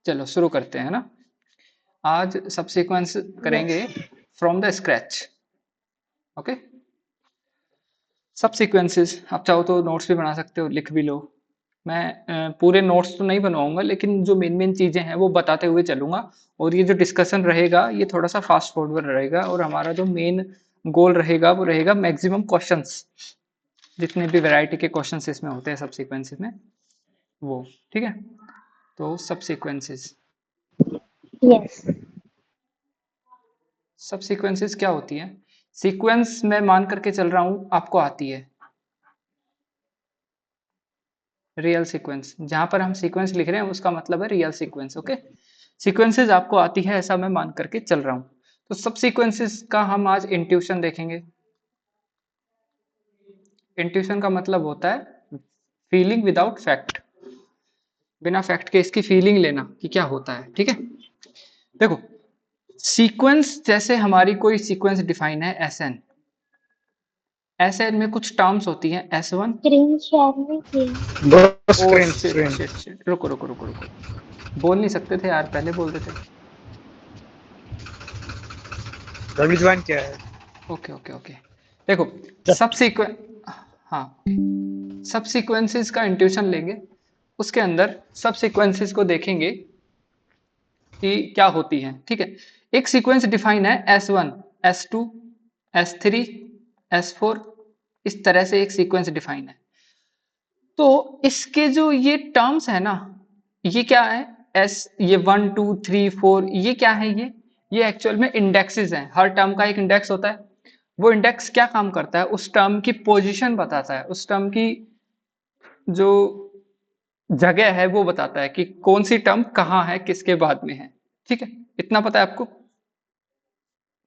चलो शुरू करते हैं ना। आज सब सीक्वेंस करेंगे फ्रॉम द स्क्रैच। ओके, सब सीक्वेंसेस आप चाहो तो नोट्स भी बना सकते हो, लिख भी लो। मैं पूरे नोट्स तो नहीं बनवाऊंगा, लेकिन जो मेन मेन चीजें हैं वो बताते हुए चलूंगा। और ये जो डिस्कशन रहेगा ये थोड़ा सा फास्ट फॉरवर्ड रहेगा, और हमारा जो मेन गोल रहेगा वो रहेगा मैक्सिमम क्वेश्चंस, जितने भी वैरायटी के क्वेश्चंस इसमें होते हैं सब सीक्वेंसेस में, वो ठीक है। तो सब सीक्वेंसेस, यस सब सीक्वेंसेस क्या होती है? सीक्वेंस मैं मान करके चल रहा हूं आपको आती है रियल सीक्वेंस। जहां पर हम सीक्वेंस लिख रहे हैं उसका मतलब है रियल सीक्वेंस। ओके, सीक्वेंसेस आपको आती है ऐसा मैं मान करके चल रहा हूं। तो सब सीक्वेंसेस का हम आज इंट्यूशन देखेंगे। इंट्यूशन का मतलब होता है फीलिंग विदाउट फैक्ट, बिना फैक्ट के इसकी फीलिंग लेना कि क्या होता है। ठीक है, देखो सीक्वेंस, जैसे हमारी कोई सीक्वेंस डिफाइन है एस एन में कुछ टर्म्स होती हैं S1। स्क्रीन शेयर नहीं की। बस ओ screenshot screenshot shot, रुको रुको रुको रुको, बोल नहीं सकते थे यार, पहले बोल देते। रवि ज्वाइन क्या है? ओके ओके ओके, देखो सब जस्ट सीक्वेंस, हाँ सब सीक्वेंसेस का इंट्यूशन लेंगे, उसके अंदर सब सीक्वेंसेस को देखेंगे कि क्या होती हैं। ठीक है, एक सीक्वेंस डिफाइन है S1 S2 S3 S4, इस तरह से एक सीक्वेंस डिफाइन है। तो इसके जो ये टर्म्स है ना, ये क्या है? एस, ये 1 2 3 4, ये क्या है? ये एक्चुअल में इंडेक्सेस हैं। हर टर्म का एक इंडेक्स होता है। वो इंडेक्स क्या काम करता है? उस टर्म की पोजीशन बताता है, उस टर्म की जो जगह है वो बताता है कि कौन सी टर्म कहाँ है, किसके बाद में है। ठीक है, इतना पता है आपको।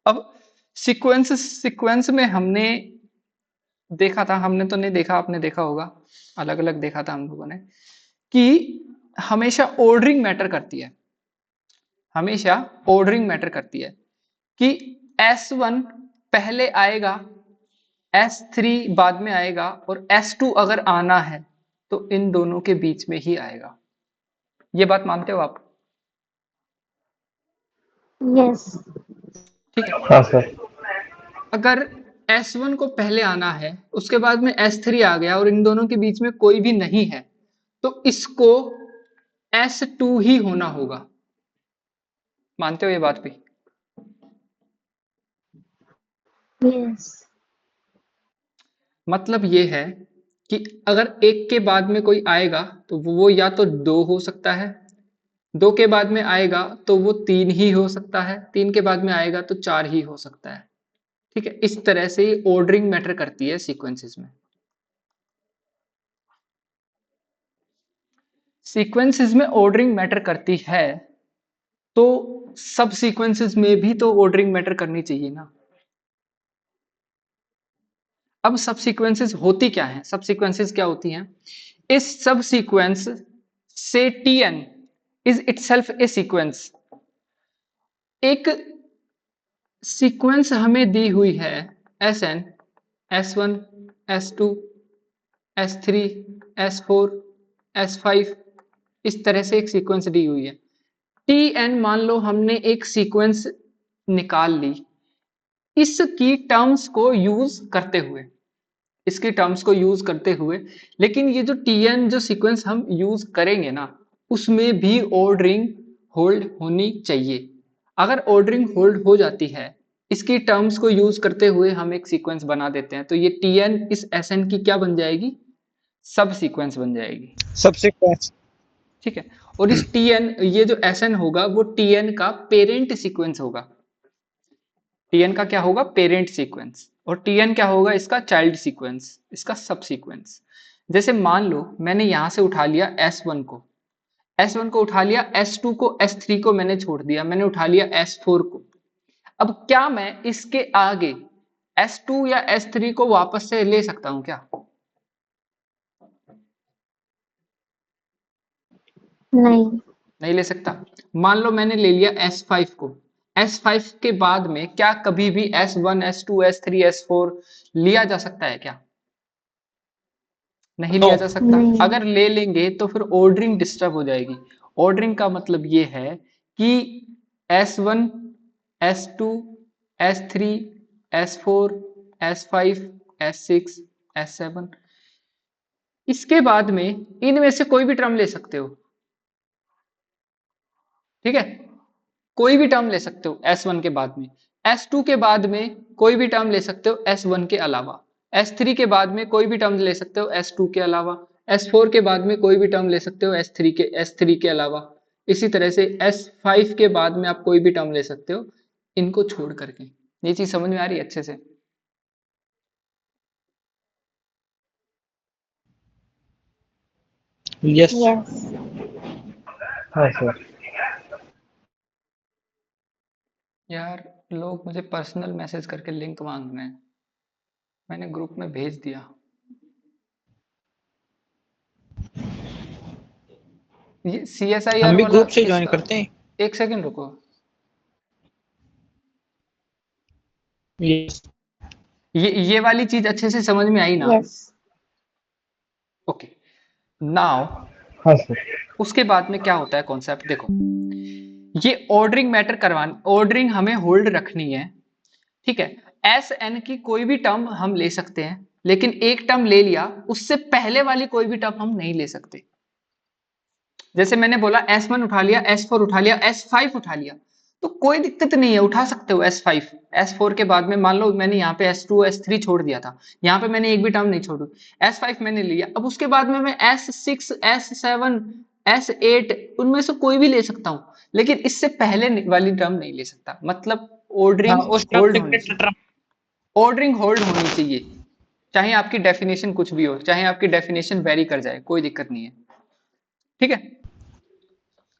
अब सीक्वेंस में हमने देखा था, हमने तो नहीं देखा, आपने देखा होगा, अलग अलग देखा था हम लोगों ने, कि हमेशा ऑर्डरिंग मैटर करती है। हमेशा ऑर्डरिंग मैटर करती है कि S1 पहले आएगा, S3 बाद में आएगा, और S2 अगर आना है तो इन दोनों के बीच में ही आएगा। ये बात मानते हो आप? यस ठीक है, हाँ सर। अगर S1 को पहले आना है, उसके बाद में S3 आ गया और इन दोनों के बीच में कोई भी नहीं है, तो इसको S2 ही होना होगा। मानते हो ये बात भी? यस मतलब ये है कि अगर एक के बाद में कोई आएगा तो वो या तो दो हो सकता है, दो के बाद में आएगा तो वो तीन ही हो सकता है, तीन के बाद में आएगा तो चार ही हो सकता है। ठीक है, इस तरह से ये ऑर्डरिंग मैटर करती है सीक्वेंसेस में। सीक्वेंसेस में ऑर्डरिंग मैटर करती है, तो सब सीक्वेंसेस में भी तो ऑर्डरिंग मैटर करनी चाहिए ना। अब सब सीक्वेंसेस होती क्या है? सब सीक्वेंसेस क्या होती हैं? इस सब सीक्वेंस से Tn is itself A sequence. एक सीक्वेंस हमें दी हुई है Sn, S1 S2 S3 S4 S5, इस तरह से एक सीक्वेंस दी हुई है। Tn मान लो हमने एक सीक्वेंस निकाल ली इसकी टर्म्स को यूज करते हुए, इसकी टर्म्स को यूज करते हुए, लेकिन ये जो Tn जो सीक्वेंस हम यूज करेंगे ना, उसमें भी ऑर्डरिंग होल्ड होनी चाहिए। अगर ऑर्डरिंग होल्ड हो जाती है, इसकी टर्म्स को यूज करते हुए हम एक सीक्वेंस बना देते हैं, तो ये Tn इस Sn की क्या बन जाएगी? सब सीक्वेंस बन जाएगी। सबसे क्लास। ठीक है, और इस Tn, ये जो Sn होगा वो Tn का पेरेंट सीक्वेंस होगा। Tn का क्या होगा? Parent sequence. और Tn क्या होगा? इसका चाइल्ड सीक्वेंस, इसका सब सीक्वेंस। जैसे मान लो मैंने यहां से उठा लिया S1 को उठा लिया, S2 को S3 को मैंने छोड़ दिया, मैंने उठा लिया S4 को। अब क्या मैं इसके आगे S2 या S3 को वापस से ले सकता हूं क्या? नहीं नहीं ले सकता। मान लो मैंने ले लिया S5 को, S5 के बाद में क्या कभी भी S1 S2 S3 S4 लिया जा सकता है क्या? नहीं नो लिया जा सकता। नहीं अगर ले लेंगे तो फिर ऑर्डरिंग डिस्टर्ब हो जाएगी, ऑर्डरिंग का मतलब ये है कि S1, S2, S3, S4, S5, S6, S7, इसके बाद में इनमें से कोई भी टर्म ले सकते हो, ठीक है, कोई भी टर्म ले सकते हो S1 के बाद में, S2 के बाद में कोई भी टर्म ले सकते हो S1 के अलावा, S3 के बाद में कोई भी टर्म ले सकते हो S2 के अलावा, S4 के बाद में कोई भी टर्म ले सकते हो S3 के अलावा, इसी तरह से S5 के बाद में आप कोई भी टर्म ले सकते हो इनको छोड़ करके। ये चीज समझ में आ रही है अच्छे से? यस। यस। हाँ सर। यार लोग मुझे पर्सनल मैसेज करके लिंक मांग रहे हैं, मैंने ग्रुप में भेज दिया। ये CSIR हम भी वाला ग्रुप से ज्वाइन किसका? करते हैं। एक सेकंड रुको। यस। ये वाली चीज अच्छे से समझ में आई ना? यस। ओके, नाउ हाँ सर। उसके बाद में क्या होता है कॉन्सेप्ट देखो, ये ऑर्डरिंग मैटर करवानी, ऑर्डरिंग हमें होल्ड रखनी है, ठीक है। SN की कोई भी टर्म हम ले सकते हैं, लेकिन एक टर्म ले लिया उससे पहले वाली कोई भी टर्म हम नहीं ले सकते। जैसे मैंने बोला S1 उठा लिया, S4 उठा लिया, S5 उठा लिया, तो कोई दिक्कत नहीं है, उठा सकते हो S5। S4 के बाद में मान लो मैंने यहाँ पे S2 S3 छोड़ दिया था, यहाँ पे मैंने एक भी टर्म नहीं छोड़ी, S5 मैंने लिया, अब उसके बाद में मैं S6 S7 S8 उनमें से कोई भी ले सकता हूँ, लेकिन इससे पहले वाली टर्म नहीं ले सकता। मतलब हाँ, ऑर्डरिंग उस टर्म होल्ड से होनी चाहिए, टर्म। ऑर्डरिंग होल्ड होनी चाहिए, चाहे आपकी डेफिनेशन कुछ भी हो, चाहे आपकी डेफिनेशन वेरी कर जाए, कोई दिक्कत नहीं है, ठीक है।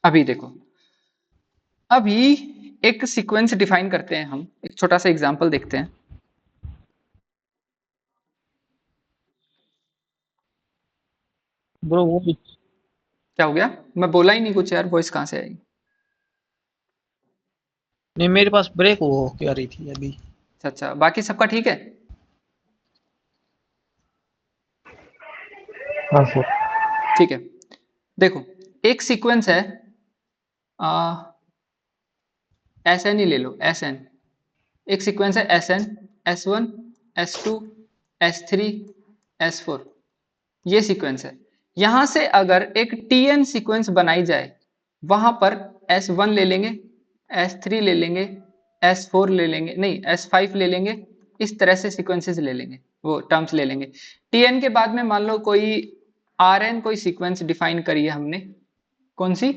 अभी देखो, अभी एक सीक्वेंस डिफाइन करते हैं हम, एक छोटा सा एग्जांपल देखते हैं। ब्रो वो क्या हो गया? मैं बोला ही नहीं कुछ यार, वॉइस कहाँ से आई? नहीं, मेरे पास ब्रेक हो क्या रही थी अभी। अच्छा अच्छा, बाकी सबका ठीक है? हाँ सर। ठीक है, देखो एक सीक्वेंस है, SN ही ले लो, SN एक सीक्वेंस है, SN S1 S2 S3 S4, ये सीक्वेंस है। यहां से अगर एक TN सीक्वेंस बनाई जाए, वहां पर S1 ले लेंगे, S3 ले लेंगे, S4 ले लेंगे, नहीं S5 ले लेंगे, इस तरह से सीक्वेंसेस ले लेंगे, वो टर्म्स ले लेंगे। TN के बाद में मान लो कोई RN कोई सीक्वेंस डिफाइन करी है हमने, कौन सी?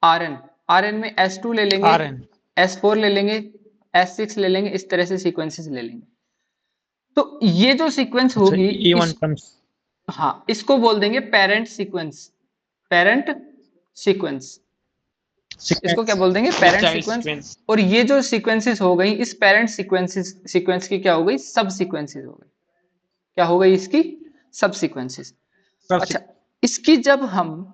RN। RN में S2 ले लेंगे, RN S4 ले लेंगे, S6 ले लेंगे, इस तरह से सीक्वेंसेस ले लेंगे। तो ये जो सीक्वेंस अच्छा, होगी इवन टर्म्स। हाँ, इसको बोल देंगे पेरेंट सीक्वेंस, पेरेंट सीक्वेंस, इसको क्या बोल देंगे? Parent child sequence. सीक्वेंस। और ये जो सीक्वेंसेस हो गई, इस पेरेंट सीक्वेंस की क्या हो गई? सब सीक्वेंसेस हो गई। क्या हो गई इसकी? सब सीक्वेंसेस। अच्छा, इसकी जब हम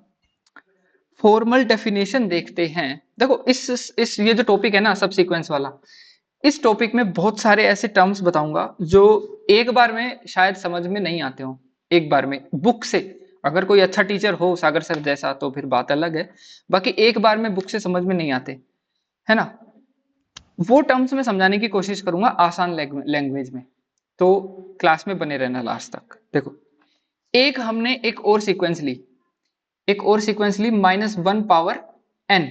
फॉर्मल डेफिनेशन देखते हैं, देखो इस ये जो टॉपिक है ना सब सीक्वेंस वाला, इस टॉपिक में बहुत सारे ऐसे टर्म्स बताऊंगा जो एक बार में शायद समझ में नहीं आते हो, एक बार में बुक से, अगर कोई अच्छा टीचर हो सागर सर जैसा तो फिर बात अलग है, बाकी एक बार में बुक से समझ में नहीं आते, है ना। वो टर्म्स में समझाने की कोशिश करूंगा आसान लैंग्वेज में, तो क्लास में बने रहना लास्ट तक। देखो, एक हमने एक और सीक्वेंस ली, एक और सीक्वेंस ली -1⁻n,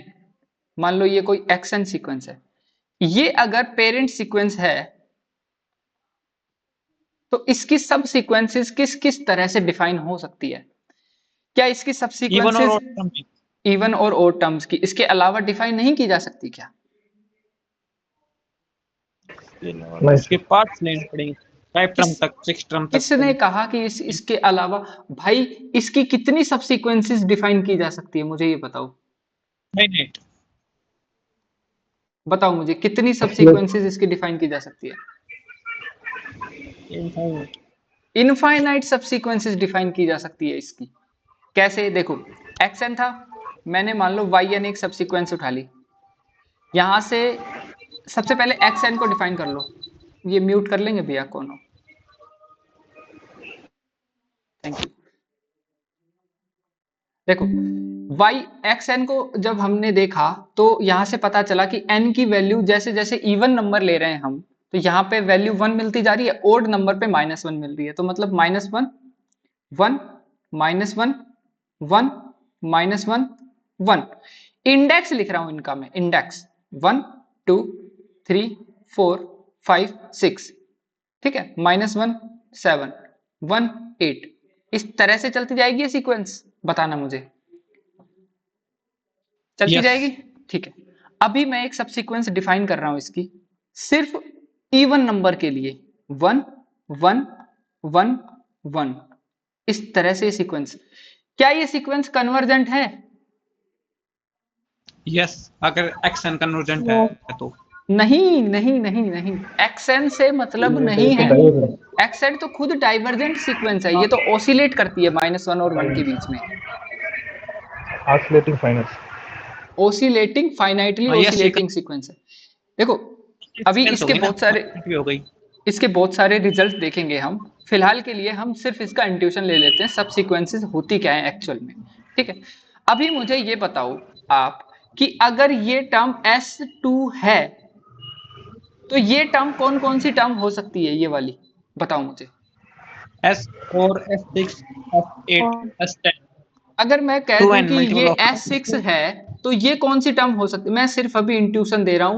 मान लो ये कोई xn सीक्वेंस है, ये अगर पेरेंट सीक्वेंस है तो इसकी सब सीक्वेंसेस किस किस तरह से डिफाइन हो सकती है? क्या इसकी सब इवन और सीक्वेंसेस ऑड टर्म। इवन और ओड टर्म्स की इसके अलावा डिफाइन नहीं की जा सकती क्या? इसके पार्ट्स लेने पड़ेंगे, 5 टर्म किस तक 6 टर्म तक। किसने कहा कि इसके अलावा? भाई इसकी कितनी सब सीक्वेंसेस डिफाइन की जा सकती है, मुझे ये बताओ, नहीं, बताओ मुझे कितनी सब सीक्वेंसेस इसकी डिफाइन की जा सकती है? इनफाइनाइट सब सीक्वेंसेस डिफाइन की जा सकती है इसकी। कैसे? देखो, xn था, मैंने मान लो yn एक सब सीक्वेंस उठा ली, यहां से सबसे पहले xn को डिफाइन कर लो, ये म्यूट कर लेंगे भैया कौन हो, थैंक यू। देखो, वाई एक्स एन को जब हमने देखा तो यहां से पता चला कि एन की वैल्यू जैसे जैसे इवन नंबर ले रहे हैं हम, तो यहाँ पे वैल्यू 1 मिलती जा रही है, ओड नंबर पे -1 मिल रही है, तो मतलब -1 1 -1 1 -1 1। इंडेक्स लिख रहा हूं इनका मैं, इंडेक्स 1 2 3 4 5 6, ठीक है, -1 7 1 8। इस तरह से चलती जाएगी ये सीक्वेंस, बताना मुझे, चलती Yes. जाएगी, ठीक है। अभी मैं एक सब सीक्वेंस डिफाइन कर रहा हूं इसकी, सिर्फ इवन नंबर के लिए, 1 1 1 1, इस तरह से सीक्वेंस। क्या ये सीक्वेंस कन्वर्जेंट है? यस, अगर एक्सन कन्वर्जेंट है तो। नहीं नहीं नहीं नहीं, एक्सएन से मतलब नहीं है, एक्सएन तो खुद डाइवर्जेंट सीक्वेंस है, ये तो ऑसिलेट करती है -1 और 1 के बीच में, oscillating fineness, oscillating finitely Yes, ये ओसिलेटिंग सीक्वेंस है। देखो अभी Sequence इसके हो गई ना, बहुत सारे हो गई। इसके बहुत सारे रिजल्ट देखेंगे हम, फिलहाल के लिए हम सिर्फ इसका इंट्यूशन ले लेते हैं, सब सीक्वेंसेस होती क्या है एक्चुअल में, ठीक है। अभी मुझे ये बताओ आप कि अगर ये टर्म S2 है तो ये टर्म कौन कौन सी टर्म हो सकती है, ये वाली बताओ मुझे। S4 S6 S8 S10। अगर मैं कह Two दूं and कि multiple ये of S6 है तो ये कौन सी टर्म हो सकती है, मैं सिर्फ अभी इंट्यूशन दे रहा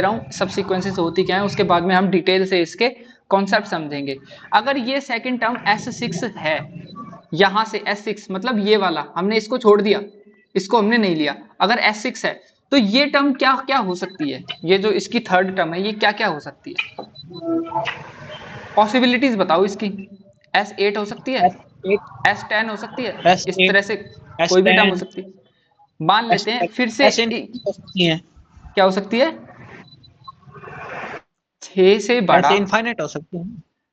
हूं, सब सीक्वेंसेस होती क्या है, उसके बाद में हम डिटेल से इसके कॉन्सेप्ट समझेंगे। अगर ये सेकंड टर्म S6 है, यहां से S6 मतलब ये वाला, हमने इसको छोड़ दिया, इसको हमने नहीं लिया, अगर S6 है तो ये टर्म क्या क्या हो सकती है, ये जो इसकी थर्ड टर्म है ये क्या क्या हो सकती है, पॉसिबिलिटीज बताओ इसकी। S8 हो सकती है, S8 S10 हो सकती है, इस S8 तरह से कोई भी टर्म हो S10 सकती है। मान लेते हैं फिर से क्या हो सकती है, 6 से बड़ा, ऐसे इनफाइनाइट हो सकती है,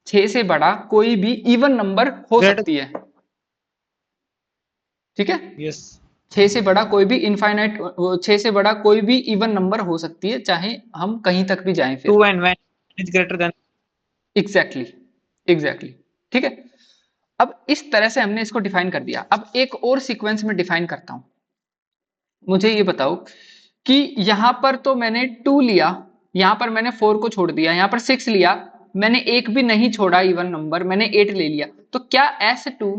6 से बड़ा कोई भी इवन नंबर हो सकती है, ठीक है। यस 6 से बड़ा कोई भी इनफाइनाइट, 6 से बड़ा कोई भी इवन नंबर हो सकती है, चाहे हम कहीं तक भी जाएं फिर। 2 and 1 is greater than। Exactly exactly, ठीक है। अब इस तरह से हमने इसको डिफाइन कर दिया। अब एक और सीक्वेंस में डिफाइन करता हूं, मुझे ये बताओ कि यहां पर तो मैंने 2 लिया, यहां पर मैंने 4 को छोड़ दिया, यहां पर 6 लिया, मैंने एक भी नहीं छोड़ा इवन नंबर, मैंने 8 ले लिया, तो क्या S2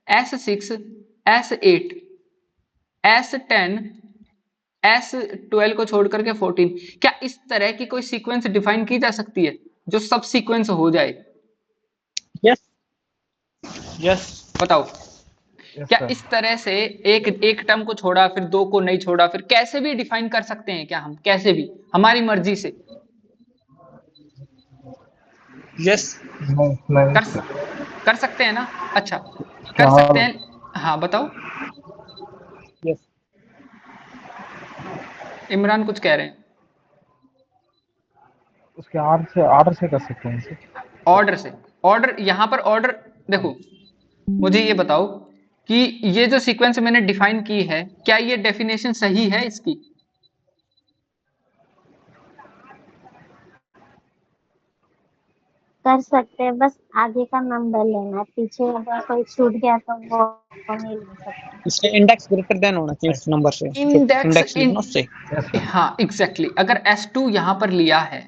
S6 S8 S10 S12 को छोड़ करके 14, क्या इस तरह की कोई सीक्वेंस डिफाइन की जा सकती है जो सब सीक्वेंस हो जाए? यस यस बताओ क्या इस तरह से एक एक टर्म को छोड़ा फिर 2 को नहीं छोड़ा, फिर कैसे भी डिफाइन कर सकते हैं क्या हम, कैसे भी हमारी मर्जी से यस कर सकते हैं ना? अच्छा कर सकते हैं, हाँ बताओ। यस इमरान कुछ कह रहे हैं, उसके आर्डर से कर सकते हैं इसे। ऑर्डर से, ऑर्डर यहां पर ऑर्डर देखो, मुझे ये बताओ कि ये जो सीक्वेंस मैंने डिफाइन की है क्या ये डेफिनेशन सही है इसकी? कर सकते हैं, बस आगे का नंबर लेना है, पीछे अगर कोई छूट गया तो वो नहीं ले सकते। इसके इंडेक्स ग्रेटर देन होना चाहिए इस नंबर से, इंडेक्स लिखना उससे। हाँ एग्जैक्टली, अगर S2 यहां पर लिया है,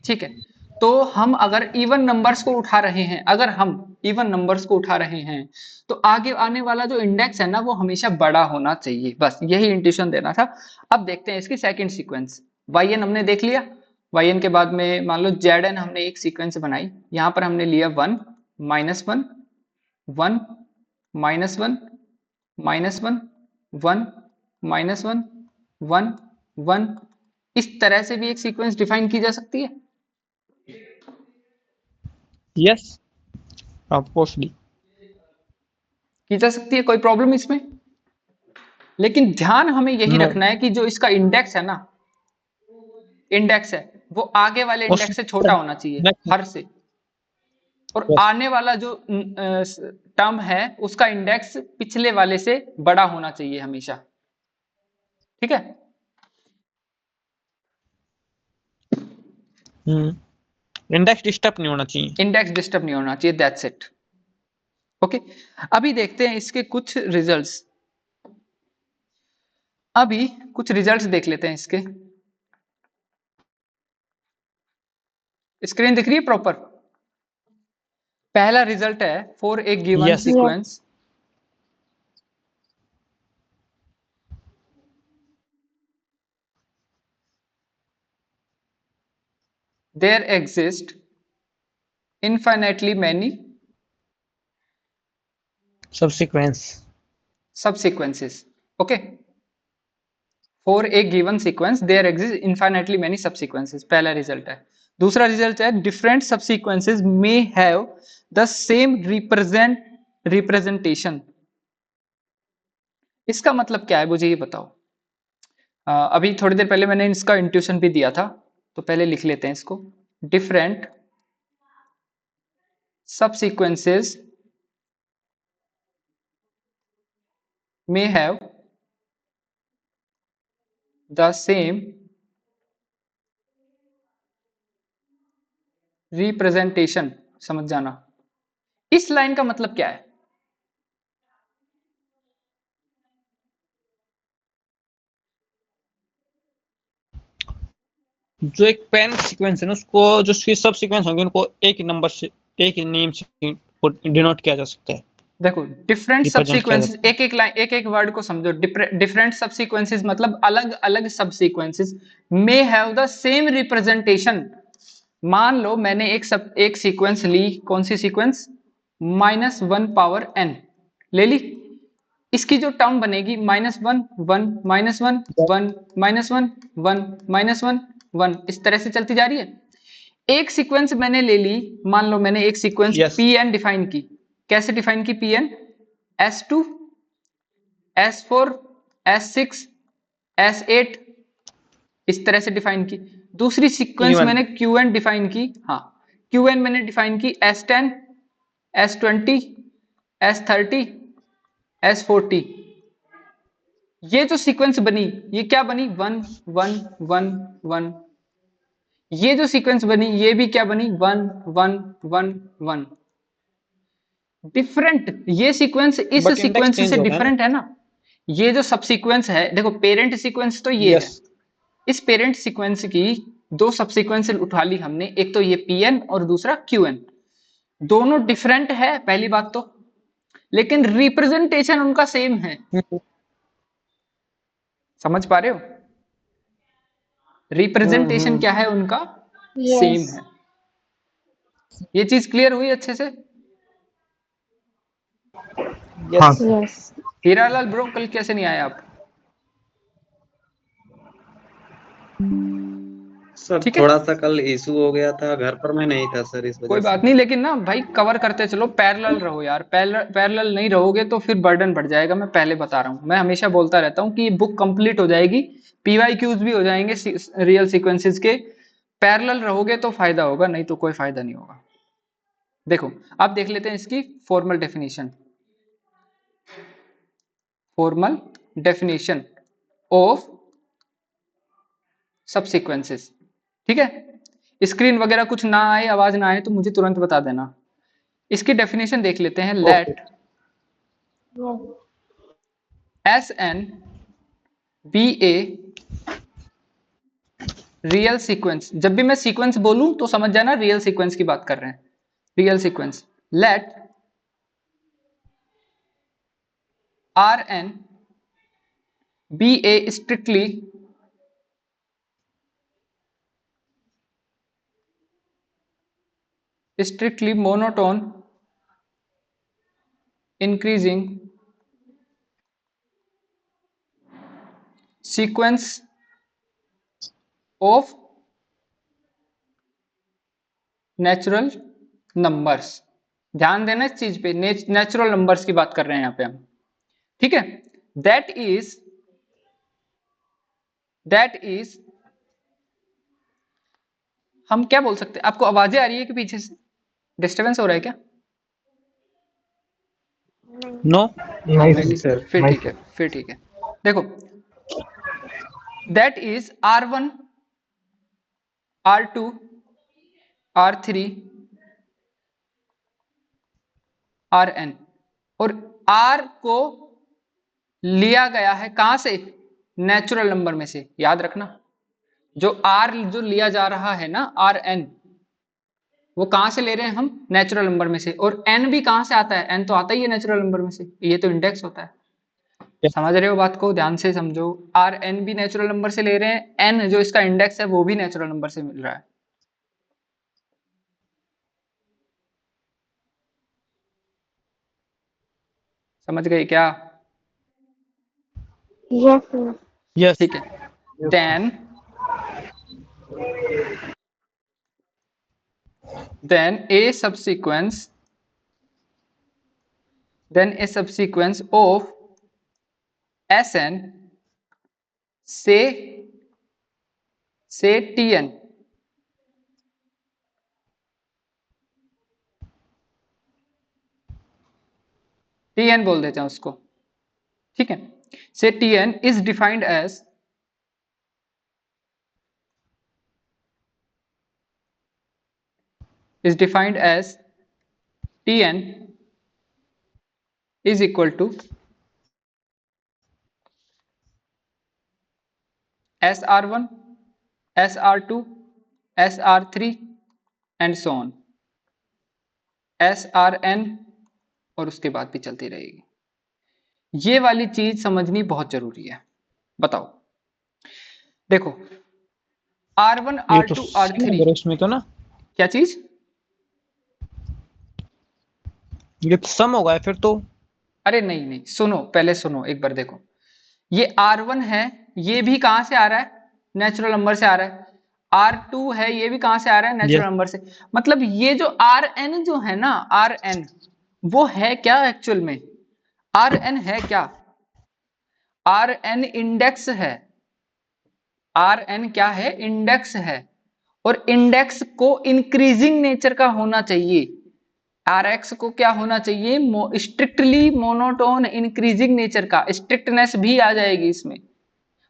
ठीक है, तो हम अगर इवन नंबर्स को उठा रहे हैं, अगर हम इवन नंबर्स को उठा रहे हैं तो आगे आने वाला जो इंडेक्स है ना वो हमेशा बड़ा होना चाहिए, बस यही इंट्यूशन देना था। अब देखते हैं इसकी सेकंड सीक्वेंस। YN हमने देख लिया, YN के बाद में मान लो ZN हमने एक सीक्वेंस बनाई, यहां पर हमने लिया 1 -1 1 -1 -1 1 -1 1 1, इस तरह से भी एक सीक्वेंस डिफाइन की जा सकती है। यस ऑफ कोर्सली की जा सकती है, कोई प्रॉब्लम इसमें? लेकिन ध्यान हमें यही रखना है कि जो इसका इंडेक्स है ना, इंडेक्स है वो आगे वाले इंडेक्स से छोटा होना चाहिए हर से, और आने वाला जो टर्म है उसका इंडेक्स पिछले वाले से बड़ा होना चाहिए हमेशा, ठीक है। इंडेक्स डिस्टर्ब नहीं होना चाहिए, इंडेक्स डिस्टर्ब नहीं होना चाहिए, दैट्स इट। ओके, अभी देखते हैं इसके कुछ रिजल्ट्स। अभी कुछ रिजल्ट्स देख लेते हैं इसके। स्क्रीन दिख रही है प्रॉपर? पहला रिजल्ट है for a given Yes. Sequence there exist infinitely many Subsequence. subsequences. Okay, for a given sequence there exist infinitely many subsequences, पहला रिजल्ट है। दूसरा रिजल्ट है different subsequences may have the same representation। इसका मतलब क्या है मुझे ये बताओ। अभी थोड़ी देर पहले मैंने इसका इंट्यूशन भी दिया था, तो पहले लिख लेते हैं इसको। Different subsequences may have the same representation। समझ जाना इस लाइन का मतलब क्या है। जो एक पेरेंट सीक्वेंस है ना, उसको जो उसके सब सीक्वेंस होंगे उनको एक ही नंबर से, एक ही नेम से डिनोट किया जा सकता है, देखो डिफरेंट रिप्रेजेंट किया सबसीक्वेंसेस, जाता है। एक एक लाइन एक एक वर्ड को समझो। डिफरेंट सबसीक्वेंसेस मतलब अलग अलग subsequences may have the same representation. मान लो मैंने एक सीक्वेंस ली, कौन सी सीक्वेंस, -1 ले ली। इसकी जो टर्म बनेगी -1 1 -1 1 -1 1 -1 1, इस तरह से चलती जा रही है। एक सीक्वेंस मैंने ले ली, मान लो मैंने एक सीक्वेंस Yes. Pn डिफाइन की। कैसे डिफाइन की Pn? S2 S4 S6 S8, इस तरह से डिफाइन की। दूसरी सीक्वेंस Even. मैंने Qn डिफाइन की। हाँ, Qn मैंने डिफाइन की S10 S20 S30 S40। ये जो सीक्वेंस बनी ये क्या बनी, 1 1 1 1। ये जो सीक्वेंस बनी ये भी क्या बनी, 1 1 1 1। डिफरेंट ये सीक्वेंस इस बट इंडेक्स सीक्वेंस चेंज से हो गया ना। डिफरेंट है ना। ये जो सब सीक्वेंस है, देखो पेरेंट सीक्वेंस तो ये है। Yes. इस पेरेंट सीक्वेंस की दो सब सीक्वेंस उठा ली हमने, एक तो ये Pn और दूसरा Qn। दोनों डिफरेंट है पहली बात तो, लेकिन रिप्रेजेंटेशन उनका सेम है। समझ पा रहे हो? रिप्रेजेंटेशन क्या है उनका, सेम Yes. है। ये चीज क्लियर हुई अच्छे से? हाँ Yes. Sir. Yes. Hiralal bro कल कैसे नहीं आए आप? सर ठीक है, थोड़ा सा कल इशू हो गया था, घर पर मैं नहीं था सर, इस कोई वजह से। बात नहीं, लेकिन ना भाई कवर करते चलो, पैरेलल रहो यार। पैरेलल नहीं रहोगे तो फिर बर्डन बढ़ जाएगा। मैं पहले बता रहा हूँ, मैं हमेशा बोलता रहता हूँ कि ये बुक कंप्लीट हो जाएगी, पीवाईक्यूज भी हो जाएंगे रियल सीक्वेंसेस के। पैरेलल रहोगे तो फायदा होगा, नहीं तो कोई फायदा नहीं होगा। देखो अब देख लेते हैं इसकी formal definition. Formal definition of subsequences. ठीक है, स्क्रीन वगैरह कुछ ना आए, आवाज ना आए तो मुझे तुरंत बता देना। इसकी डेफिनेशन देख लेते हैं। Okay. Let Yes. S N be a real sequence. जब भी मैं सीक्वेंस बोलूं तो समझ जाना रियल सीक्वेंस की बात कर रहे हैं। Real sequence. Let R N be a strictly monotone increasing sequence of natural numbers. ध्यान देना इस चीज पे, नेचुरल नंबर्स की बात कर रहे हैं यहां पे हम। ठीक है, दैट इज हम क्या बोल सकते हैं। आपको आवाजें आ रही है कि पीछे से डिस्टरबेंस हो रहा है क्या? No. नहीं नहीं सर। सर। फिर नहीं ठीक है, फिर ठीक है। देखो that is R1 R2 R3 Rn, और R को लिया गया है कहां से, नेचुरल नंबर में से, याद रखना। जो आर जो लिया जा रहा है ना, आर एन, वो कहां से ले रहे हैं हम? नेचुरल नंबर में से। और एन भी कहां से आता है? एन तो आता ही है नेचुरल नंबर में से, ये तो इंडेक्स होता है। समझ रहे हो बात को? ध्यान से समझो। आर एन भी नेचुरल नंबर से ले रहे हैं, एन जो इसका इंडेक्स है वो भी नेचुरल नंबर से मिल रहा है। समझ गए क्या? Yes yes. ठीक है। then a subsequence of Sn say Tn, Tn बोल देते हैं उसको, ठीक है। say Tn is defined as Tn is equal to SR1, SR2, SR3 and so on, SRn, और उसके बाद भी चलती रहेगी। ये वाली चीज समझनी बहुत जरूरी है। बताओ, देखो R1, R2, R3, इसमें तो ना क्या चीज? ये तो सम होगा फिर तो। अरे नहीं नहीं, सुनो, पहले सुनो एक बार। देखो ये R1 है, ये भी कहां से आ रहा है? नेचुरल नंबर से आ रहा है। R2 है, ये भी कहां से आ रहा है? नेचुरल नंबर से। मतलब ये जो Rn जो है ना, Rn वो है क्या एक्चुअल में? Rn है क्या? Rn इंडेक्स है। Rn क्या है? इंडेक्स है। और इंडेक्स को इंक्रीजिंग नेचर का होना चाहिए। Rx को क्या होना चाहिए? स्ट्रिक्टली मोनोटोन इंक्रीजिंग नेचर का। स्ट्रिक्टनेस भी आ जाएगी इसमें।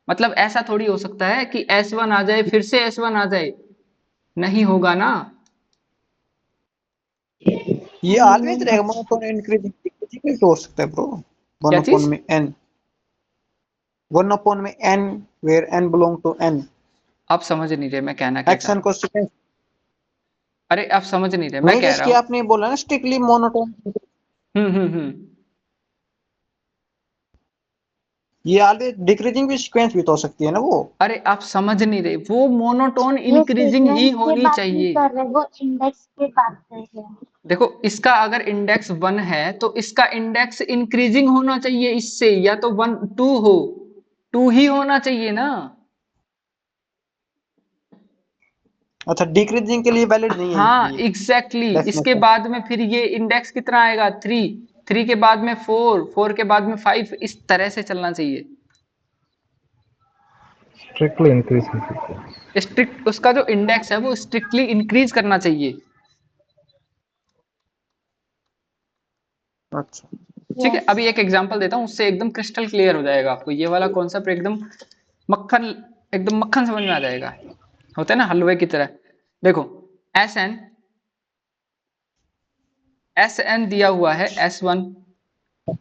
मतलब ऐसा थोड़ी हो सकता है कि S1 आ जाए फिर से S1 आ जाए, नहीं होगा ना। ये ऑलवेज रहेगा मोनोटोन इंक्रीजिंग डिक्रीजिंग हो सकता है ब्रो। क्या चीज? 1 में n, 1 में n where n belong to n। आप समझ नहीं रहे मैं कहना क्या चाह एक्शन रहा को हूं। सीक्वेंस अरे आप समझ नहीं रहे मैं नहीं, कह जैसे रहा कि हूं। आपने बोला ना स्ट्रिक्टली मोनोटोन, हम्म। ये ऑलवेज डिक्रीजिंग भी सीक्वेंस भी तो हो सकती है ना वो। अरे आप समझ नहीं रहे, वो मोनोटोन ये इंक्रीजिंग ही सीक्वेंस की होनी बात नहीं चाहिए। कर रहे, वो इंडेक्स की बात कर रहे हैं। देखो इसका अगर इंडेक्स 1 है तो इसका इंडेक्स इंक्रीजिंग होना चाहिए इससे, या तो 1 2 हो, 2 ही होना चाहिए ना। अच्छा, डिक्रीजिंग के लिए वैलिड नहीं है हाँ ये एग्जैक्टली इसके डेफिनेशन। बाद में फिर ये इंडेक्स कितना आएगा? 3, 3 के बाद में 4, 4 के बाद में 5, इस तरह से चलना चाहिए। Strictly increasing sequence. स्ट्रिक्ट उसका जो इंडेक्स है वो स्ट्रिक्टली इंक्रीज करना चाहिए। अच्छा ठीक है, यस अभी एक एग्जांपल देता हूँ, उससे एकदम क्रिस्टल क्लियर हो जाएगा आपको। ये वाला कॉन्सेप्ट मक्खन एकदम मक्खन समझ में आ जाएगा। होता है ना हलवे की तरह। देखो एस एन दिया हुआ है, S1,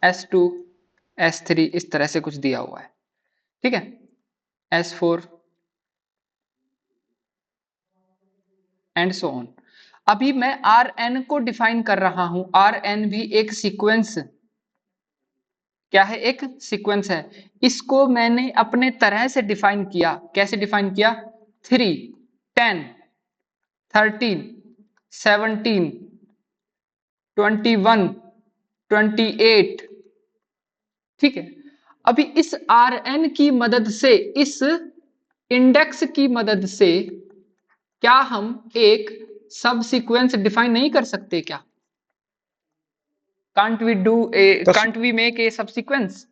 S2, S3, इस तरह से कुछ दिया हुआ है, ठीक है। S4 and so on. अभी मैं Rn को डिफाइन कर रहा हूं। Rn भी एक सीक्वेंस, क्या है? एक सीक्वेंस है। इसको मैंने अपने तरह से डिफाइन किया। कैसे डिफाइन किया? 3, 10, 13, 17, 21, 28, ठीक है। अभी इस Rn की मदद से, इस इंडेक्स की मदद से क्या हम एक सब सीक्वेंस डिफाइन नहीं कर सकते क्या? Can't we make a subsequence?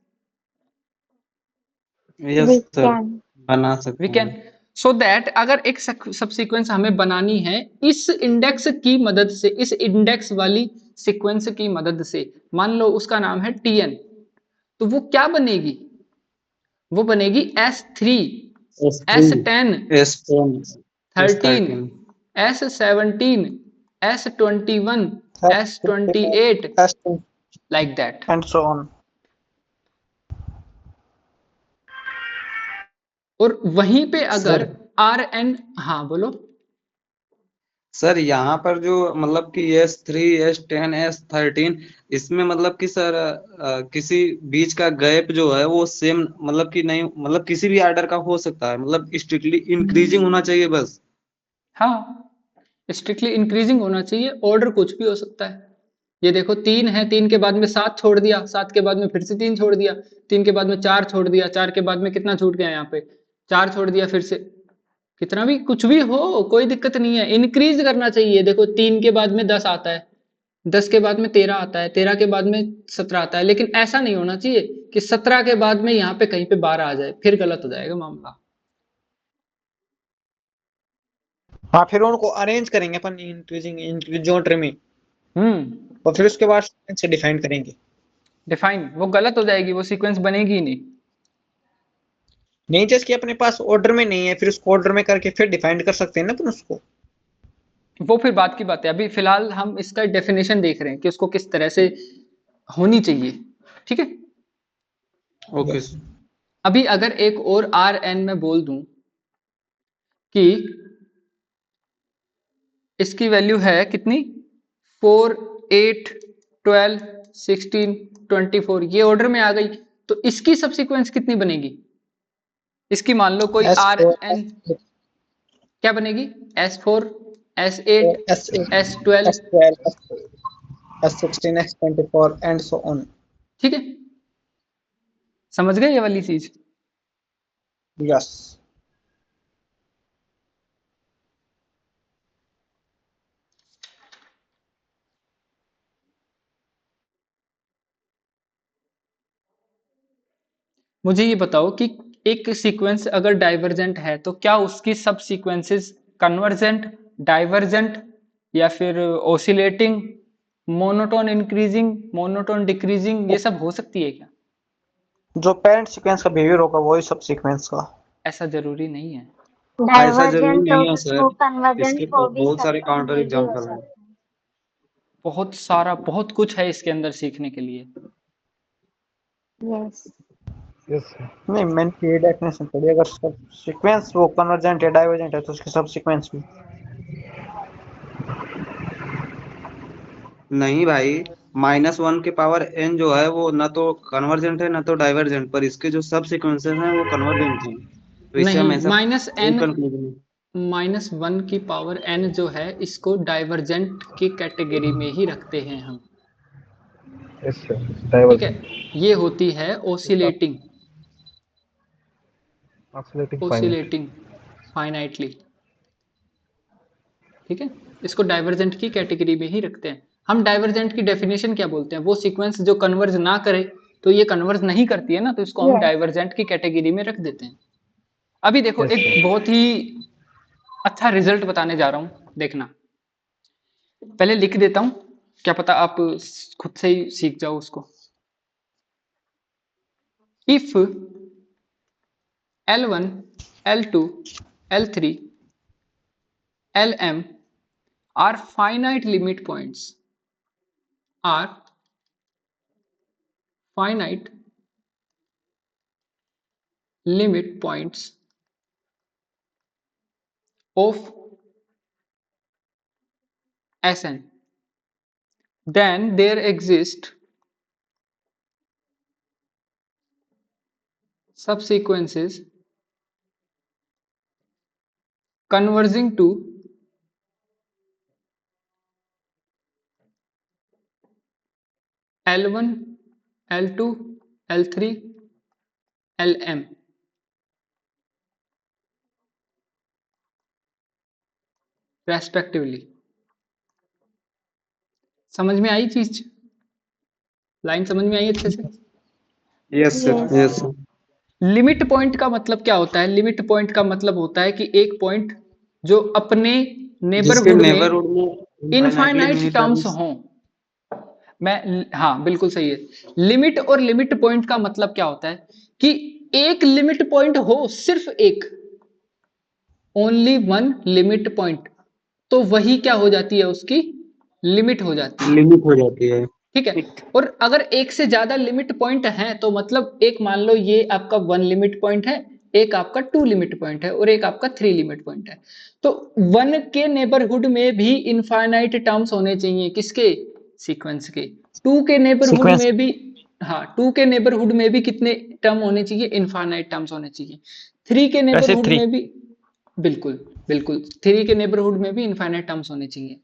Yes we sir, can. बना वी सकते कैन। हैं। सो दैट अगर एक सब सीक्वेंस हमें बनानी है इस इंडेक्स की मदद से, इस इंडेक्स वाली सीक्वेंस की मदद से, मान लो उसका नाम है Tn, तो वो क्या बनेगी? वो बनेगी S3, S3, S10, S10, 13, S13, S17, S21, S28, like that। And so on. और वहीं पे अगर आर एन, हाँ बोलो। सर यहाँ पर जो मतलब कि S3 S10 S13 इसमें मतलब कि सर किसी बीच का गैप जो है वो सेम मतलब कि नहीं, मतलब किसी भी आर्डर का हो सकता है, मतलब स्ट्रिक्टली इंक्रीजिंग होना चाहिए बस। हाँ, स्ट्रिक्टली इंक्रीजिंग होना चाहिए, ऑर्डर कुछ भी हो सकता है। ये देखो 3 है, 3 के बाद में 7 छोड़ दिया, 7 के बाद में फिर से 3 छोड़ दिया, 3 के बाद में 4 छोड़ दिया, 4 के बाद में कितना छूट गया यहाँ पे, 4 छोड़ दिया फिर से। कितना भी कुछ भी हो कोई दिक्कत नहीं है, इंक्रीज करना चाहिए। देखो 3 के बाद में 10 आता है, 10 के बाद में 13 आता है, 13 के बाद में 17 आता है, लेकिन ऐसा नहीं होना चाहिए कि 17 के बाद में यहाँ पे कहीं पे 12 आ जाए, फिर गलत हो जाएगा मामला। हाँ, फिर उनको अरेंज करेंगे अपन इंक्रीजिंग ज्योमेट्री में, हम्म, और फिर उसके बाद सीक्वेंस से डिफाइन करेंगे। डिफाइन वो गलत हो जाएगी, वो सीक्वेंस बनेगी ही नहीं। नहीं, जैसे कि अपने पास ऑर्डर में नहीं है, फिर उसको ऑर्डर में करके फिर डिफाइन कर सकते हैं ना अपन उसको। वो फिर बात की बात है, अभी फिलहाल हम इसका डेफिनेशन देख रहे हैं कि उसको किस तरह से होनी चाहिए। ठीक है, ओके। अभी अगर एक और आर एन में बोल दूं कि इसकी वैल्यू है कितनी, 4 8 12 16 24, ये ऑर्डर में आ गई, तो इसकी सबसीक्वेंस कितनी बनेगी? इसकी मान लो कोई आर S4 एन, क्या बनेगी? S4 S8 S12, S12 S16 S24 and so on. ठीक है, समझ गए ये वाली चीज? यस। मुझे ये बताओ कि एक सीक्वेंस अगर डाइवर्जेंट है तो क्या उसकी सब सीक्वेंसेस कन्वर्जेंट, डाइवर्जेंट, या फिर oscillating, monotone increasing, monotone decreasing, ये सब हो सकती है क्या? जो पेरेंट सीक्वेंस का बिहेवियर होगा वही सब सीक्वेंस का। ऐसा जरूरी नहीं है। ऐसा जरूरी डाइवर्जेंट हो नहीं है भी, सर, वो कन्वर्जेंट इसके हो भी बहुत सारे सकता है, काउंटर ये भी हो एग्जांपल हैं। सकता है। बहुत सारा, बहुत कुछ है इसके अंदर सीखने के लिए। Yes, Yes, sir. नहीं, मैंने ये डेफिनेशन पढ़ी, अगर सब सीक्वेंस वो कन्वर्जेंट या डाइवर्जेंट है तो उसके सब सीक्वेंस भी। नहीं भाई, -1 के पावर n जो है वो ना तो कन्वर्जेंट है ना तो डाइवर्जेंट, पर इसके जो सब सीक्वेंसेस हैं वो कन्वर्जेंट हैं, तो इससे हम नहीं, ऐसा माइनस कोई एन, कंक्लूजन। -1 की पावर n जो है इसको डाइवर्जेंट की कैटेगरी में ही रखते हैं हम। Yes, sir. ठीक है, Divergent. ये होती है oscillating, Oscillating finite. Oscillating finitely. ठीक है, इसको डाइवर्जेंट की कैटेगरी में ही रखते हैं हम। डाइवर्जेंट की डेफिनेशन क्या बोलते हैं? वो सीक्वेंस जो कन्वर्ज ना करे, तो ये कन्वर्ज नहीं करती है ना, तो इसको हम यस, डाइवर्जेंट की कैटेगरी में रख देते हैं। अभी देखो Yes, एक sir. बहुत ही अच्छा रिजल्ट बताने जा रहा हूं, देखना। पहले लिख देता हूं, क्या पता आप खुद से ही सीख जाओ उसको। If L1 L2 L3 Lm are finite limit points, are finite limit points of Sn, then there exist subsequences converging to L1 L2 L3 Lm respectively. समझ में आई चीज? लाइन समझ में आई अच्छे से? Yes sir, yes, yes sir. Limit point का मतलब क्या होता है? लिमिट पॉइंट का मतलब होता है कि एक पॉइंट जो अपने जिसके नेबरहुड में नेबरहुड में infinitely infinite many terms terms. हों। मैं, हाँ बिल्कुल सही है। लिमिट और लिमिट पॉइंट का मतलब क्या होता है कि एक लिमिट पॉइंट हो, सिर्फ एक, ओनली वन लिमिट पॉइंट, तो वही क्या हो जाती है, उसकी लिमिट हो जाती है। लिमिट हो जाती है। ठीक है, और अगर एक से ज्यादा लिमिट पॉइंट है तो मतलब एक मान लो ये आपका वन लिमिट पॉइंट है, एक आपका 2 लिमिट पॉइंट है और एक आपका 3 लिमिट पॉइंट है। तो 1 के नेबरहुड में भी इनफाइनाइट टर्म्स होने चाहिए, किसके? सीक्वेंस के। 2 के नेबरहुड सीक्वेंस में भी, हाँ 2 के नेबरहुड में भी कितने टर्म होने चाहिए? इनफाइनाइट टर्म्स होने चाहिए। 3 के वैसे नेबरहुड 3 में भी, बिल्कुल बिल्कुल 3 के नेबरहुड में भी इनफाइनाइट टर्म्स होने चाहिए।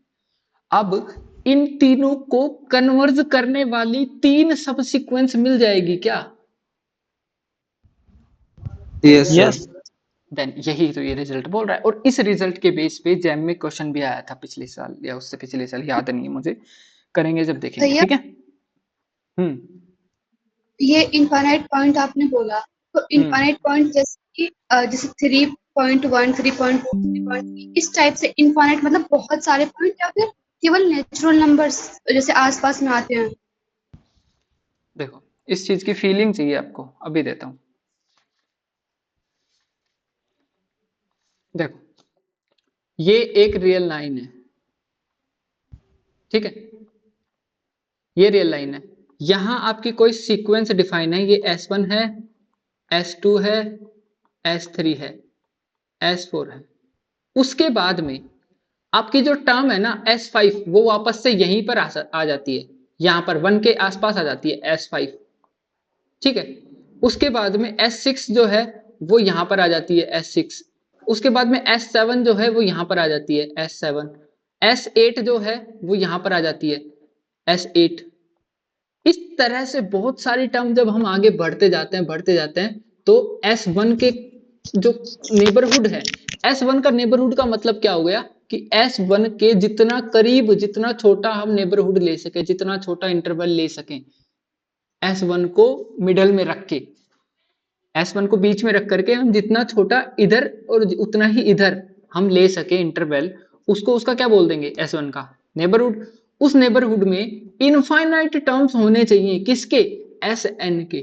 अब इन तीनों को कन्वर्ज करने वाली 3 सब सीक्वेंस मिल जाएगी क्या? Yes yes sir. देन यही तो ये रिजल्ट बोल रहा है। और इस रिजल्ट के बेस पे जैम में क्वेश्चन भी आया था पिछले साल या उससे पिछले साल, याद नहीं है मुझे, करेंगे जब देखेंगे, भैया ठीक है। ये इनफाइनाइट पॉइंट आपने बोला, तो इनफाइनाइट पॉइंट जैसे कि जैसे 3.1 3.2 3.3 इस टाइप से इनफाइनाइट मतलब बहुत सारे पॉइंट या फिर केवल नेचुरल नंबर्स जैसे आसपास में आते हैं? देखो इस चीज की फीलिंग चाहिए आपको, अभी देता हूं। देखो ये एक रियल लाइन है, ठीक है, ये रियल लाइन है। यहां आपकी कोई सीक्वेंस डिफाइन है, ये S1 है, S2 है, S3 है, S4 है। उसके बाद में आपकी जो टर्म है ना S5, वो वापस से यहीं पर आ जाती है, यहां पर 1 के आसपास आ जाती है S5, ठीक है। उसके बाद में S6 जो है वो यहां पर आ जाती है S6। उसके बाद में S7 जो है वो यहां पर आ जाती है S7। S8 जो है वो यहां पर आ जाती है S8। इस तरह से बहुत सारी टर्म जब हम आगे बढ़ते जाते हैं तो S1 के जो नेबरहुड है, S1 का नेबरहुड का मतलब क्या हो गया कि S1 के जितना करीब, जितना छोटा हम नेबरहुड ले सके, जितना छोटा इंटरवल ले सकें, S1 को मिडल में रख के, S1 को बीच में रख करके हम जितना छोटा इधर और उतना ही इधर हम ले सके इंटरवल, उसको उसका क्या बोल देंगे? S1 का नेबरहुड। उस नेबरहुड में इनफाइनाइट टर्म्स होने चाहिए, किसके? Sn के,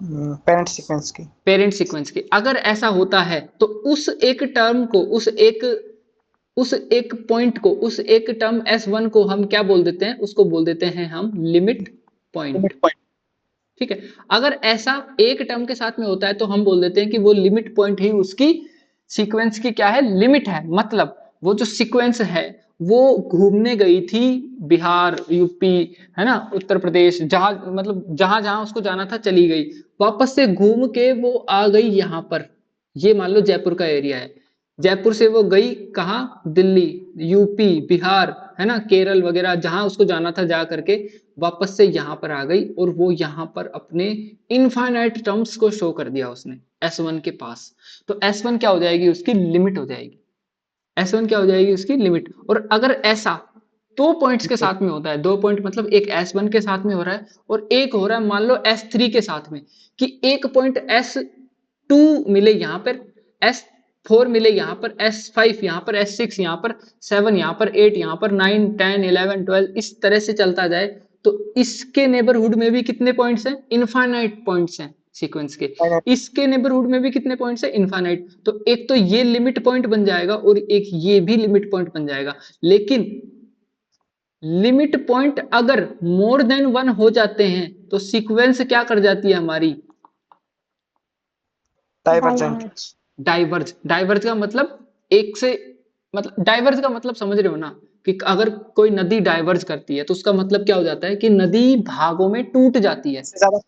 पेरेंट सीक्वेंस की। पेरेंट सीक्वेंस के। अगर ऐसा होता है तो उस एक टर्म को, उस एक पॉइंट को, उस एक टर्म S1 को हम क्या बोल देते हैं? उसको बोल देते हैं हम लिमिट पॉइंट, लिमिट पॉइंट। ठीक है। अगर ऐसा एक टर्म के साथ में होता है तो हम बोल देते हैं कि वो लिमिट पॉइंट ही उसकी सीक्वेंस की क्या है? लिमिट है। मतलब वो जो सीक्वेंस है वो घूमने गई थी बिहार, यूपी, है ना, उत्तर प्रदेश, जहां मतलब जहां जहां उसको जाना था चली गई, वापस से घूम के वो आ गई यहाँ पर। ये मान लो जयपुर का एरिया है, जयपुर से वो गई कहाँ? दिल्ली, यूपी, बिहार, है ना, केरल वगैरह, जहां उसको जाना था जा करके वापस से यहाँ पर आ गई और वो यहाँ पर अपने इनफाइनाइट टर्म्स को शो कर दिया उसने S1 के पास। तो S1 क्या हो जाएगी? उसकी लिमिट हो जाएगी। S1 क्या हो जाएगी? उसकी लिमिट। और अगर ऐसा दो पॉइंट्स के साथ में होता है, दो पॉइंट मतलब एक S1 के साथ में हो रहा है और एक हो रहा है मान लो S3 के साथ में, कि एक पॉइंट S2 मिले यहाँ पर, S4 मिले यहाँ पर, S5 यहाँ पर, S6 यहाँ पर, 7 यहाँ पर, 8 यहाँ पर, 9 10 11 12 इस तरह से चलता जाए, तो इसके नेबरहुड में भी कितने पॉइंट्स हैं? इनफाइनाइट पॉइंट्स हैं सीक्वेंस के। इसके नेबरहुड में भी कितने पॉइंट्स हैं? इनफाइनाइट। तो एक तो ये लिमिट पॉइंट बन जाएगा और एक ये भी लिमिट पॉइंट बन जाएगा। लेकिन लिमिट पॉइंट अगर मोर देन 1 हो जाते हैं तो सीक्वेंस क्या कर जाती है हमारी? डाइवर्जेंट। डाइवर्ज। डाइवर्ज का मतलब एक से, मतलब डाइवर्ज का मतलब समझ रहे हो ना, कि अगर कोई नदी डाइवर्ज करती है तो उसका मतलब क्या हो जाता है कि नदी भागों में टूट जाती है, ज्यादा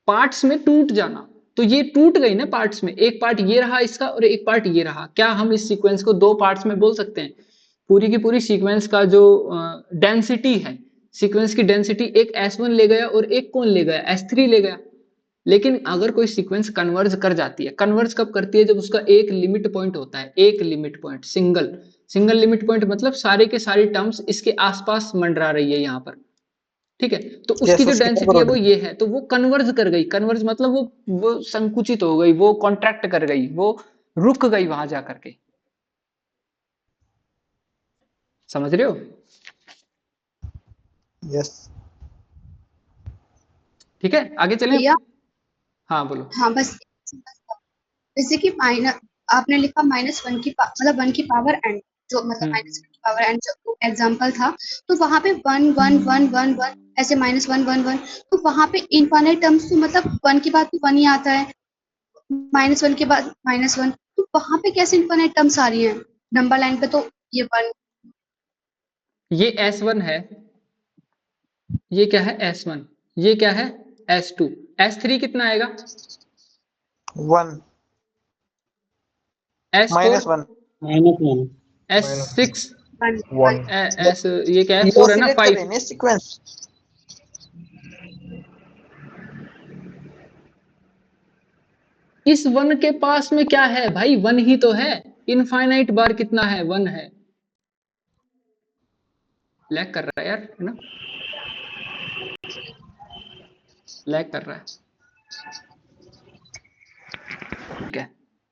पार्ट्स में टूट जाना। तो ये टूट गई ना पार्ट्स में, एक पार्ट ये रहा इसका और एक पार्ट ये रहा। क्या हम इस सीक्वेंस को दो पार्ट्स में बोल सकते हैं? पूरी की पूरी सीक्वेंस का जो डेंसिटी है, सीक्वेंस की डेंसिटी एक S1 ले गया और एक कौन ले गया? S3 ले गया। लेकिन अगर कोई सीक्वेंस कन्वर्ज कर जाती है, कन्वर्ज कब करती है? जब उसका एक लिमिट पॉइंट होता है, एक limit point, single limit point, मतलब सारे के सारे टर्म्स इसके आसपास मंडरा रही है यहाँ पर, ठीक है। तो उसकी जो डेंसिटी है वो ये है, तो वो कन्वर्ज कर गई। कन्वर्ज मतलब वो संकुचित हो गई, वो कॉन्ट्रैक्ट कर गई, वो रुक गई वहां जा करके। समझ रहे हो? यस। ठीक है, आगे चलें। भैया हाँ बोलो। हाँ बस जैसे कि माइनस आपने लिखा -1 की मतलब 1 की पावर n, जो मतलब हम्म। माइनस की पावर एन जो एग्जाम्पल था, तो वहां पे 1 1 1 1 1 ऐसे -1 1 1, तो वहां पे इनफाइनाइट टर्म्स तो मतलब 1 के बाद तो 1 ही आता है, -1 के बाद -1, तो वहां पे कैसे इनफाइनाइट टर्म्स आ रही हैं? नंबर लाइन पे तो ये 1 ये S1 है, ये क्या है S1, ये क्या है S2, S3 कितना आएगा, 1 S4, -1 -1 S6, 1 1 1 S ये क्या है ये 4 है ना, oscillate कर रहे 5, हैं ना सीक्वेंस। इस 1 के पास में क्या है भाई, 1 ही तो है, इनफाइनाइट बार कितना है, 1 है, लैग कर रहा है यार, है ना, लैग कर रहा है, ठीक है।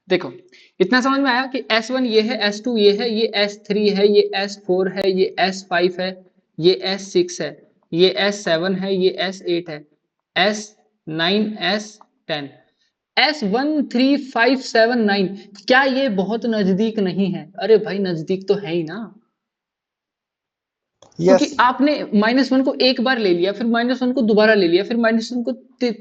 देखो इतना समझ में आया कि S1 ये है, S2 ये है, ये S3 है, ये S4 है, ये S5 है, ये S6 है, ये S7 है, ये S8 है, S9 S10, S1 3 5 7 9, क्या ये बहुत नजदीक नहीं है, अरे भाई नजदीक तो है ही ना, क्योंकि यस आपने -1 को एक बार ले लिया, फिर -1 को दोबारा ले लिया, फिर -1 को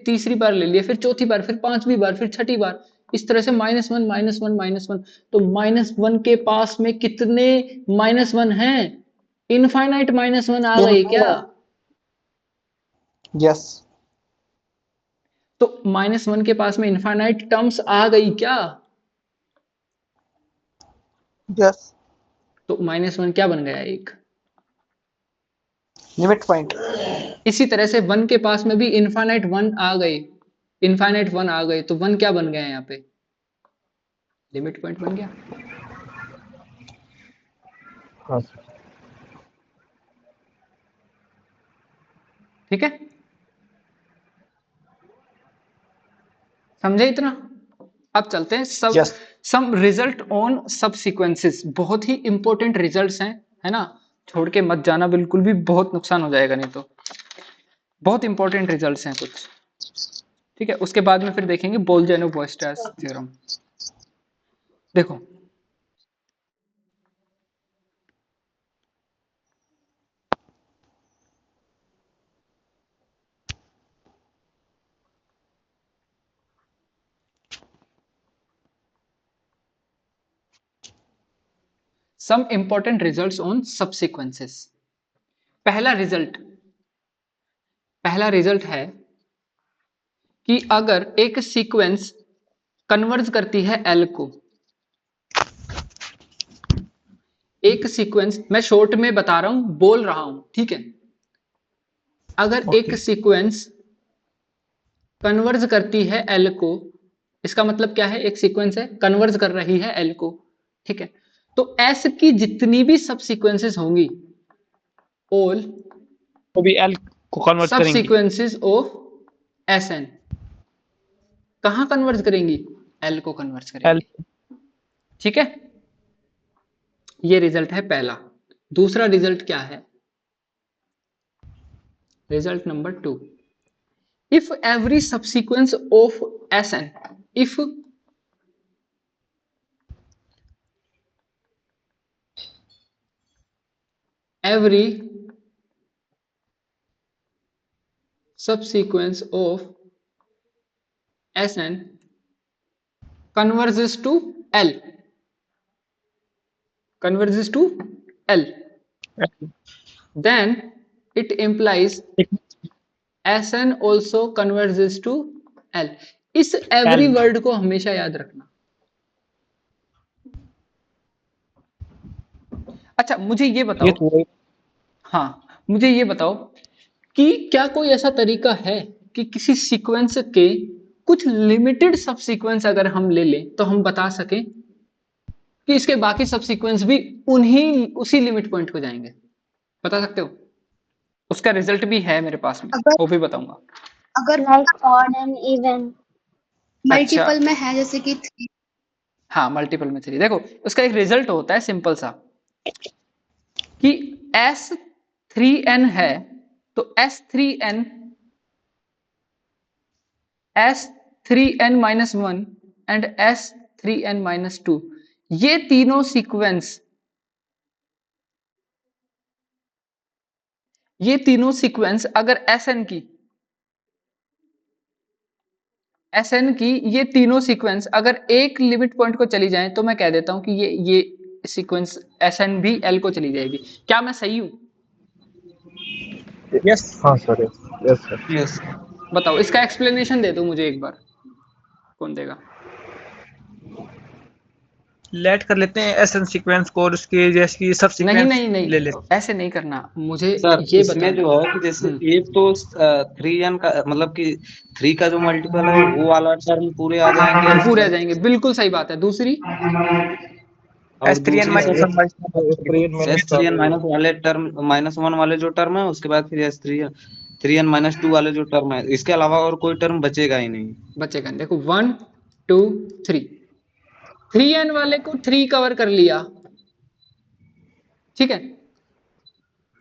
तीसरी बार ले लिया, फिर चौथी बार, फिर पांचवी बार, फिर छठी बार, इस तरह से -1 -1 -1, तो -1 के पास में कितने -1 हैं, इनफाइनाइट -1 आ गए क्या, यस तो -1 के पास में इनफाइनाइट टर्म्स आ गई क्या, यस तो -1 क्या बन गया, एक, लिमिट पॉइंट। इसी तरह से 1 के पास में भी इनफाइनाइट 1 आ गए, इनफाइनाइट 1 आ गए, तो 1 क्या बन गया यहाँ पे, लिमिट पॉइंट बन गया, हाँ सर। ठीक है, समझे इतना। अब चलते हैं सब यस सम रिजल्ट ऑन सब सीक्वेंसेस, बहुत ही इंपॉर्टेंट रिजल्ट्स हैं, है ना, छोड़ के मत जाना बिल्कुल भी, बहुत नुकसान हो जाएगा नहीं तो, बहुत इंपॉर्टेंट रिजल्ट्स हैं कुछ, ठीक है। उसके बाद में फिर देखेंगे बोल्जेनो-बोयस्टैस थ्योरम। देखो सम इंपॉर्टेंट रिजल्ट्स ऑन सब सीक्वेंसेस। पहला रिजल्ट है कि अगर एक सीक्वेंस कन्वर्ज करती है एल को, एक सीक्वेंस, मैं शॉर्ट में बता रहा हूं, बोल रहा हूं, ठीक है, अगर एक सीक्वेंस कन्वर्ज करती है एल को, इसका मतलब क्या है, एक सीक्वेंस है कन्वर्ज कर रही है एल को, ठीक है, तो एस की जितनी भी सब सीक्वेंसेस होंगी, ऑल वो भी एल को कन्वर्ट सब करेंगे। सीक्वेंसेस ऑफ एस एन कहां कन्वर्ज करेंगी, एल को कन्वर्ज एल करेंगी, ठीक है, ये रिजल्ट है पहला। दूसरा रिजल्ट क्या है, result number 2, if every subsequence of Sn, if every subsequence of Sn converges to L, converges to L, then it implies Sn also converges to L। इस every L वर्ड को हमेशा याद रखना। अच्छा मुझे ये ये बताओ, तो वही- हाँ मुझे ये बताओ कि क्या कोई ऐसा तरीका है कि किसी सीक्वेंस के कुछ लिमिटेड सब सीक्वेंस अगर हम ले लें तो हम बता सकें कि इसके बाकी सब सीक्वेंस भी उन्हीं उसी लिमिट पॉइंट को जाएंगे, बता सकते हो, उसका रिजल्ट भी है मेरे पास में, अगर वो भी बताऊंगा। अगर लाइक ऑड एंड इवन। अच्छा मल्टीपल में है जैसे कि 3 हाँ मल्टीपल में 3, देखो उसका एक रिजल्ट होता है सिंपल सा कि S3n है तो S3n-1 एंड S3n-2, ये तीनों सीक्वेंस ये तीनों सीक्वेंस अगर एस एन की ये तीनों सीक्वेंस अगर एक लिमिट पॉइंट को चली जाए तो मैं कह देता हूं कि ये सीक्वेंस एस एन भी एल को चली जाएगी। क्या मैं सही हूं? यस हाँ सर, यस सर। यस बताओ, इसका एक्सप्लेनेशन दे दो मुझे एक बार, कौन देगा? लेट कर लेते हैं एस एन सीक्वेंस को और उसके जैसे कि सब नहीं सीक्वेंस नहीं नहीं, ले लेते ऐसे नहीं करना, मुझे सर, ये इसमें बताना। जो है कि जैसे एक तो 3n का मतलब कि 3 का जो मल्टीपल है वो वाला टर्म पूरे आ जाएंगे पूरे आ इसमें, जाएंगे, बिल्कुल सही बात है। दूसरी, और एस थ्री एन दूसरी minus side one S three N minus वाले टर्म -1 वाले जो टर्म है, उसके बाद फिर थ्री एन -2 वाले जो टर्म है, इसके अलावा और कोई टर्म बचेगा ही नहीं। बचेगा। देखो 1 2 3, 3n वाले को 3 कवर कर लिया, ठीक है।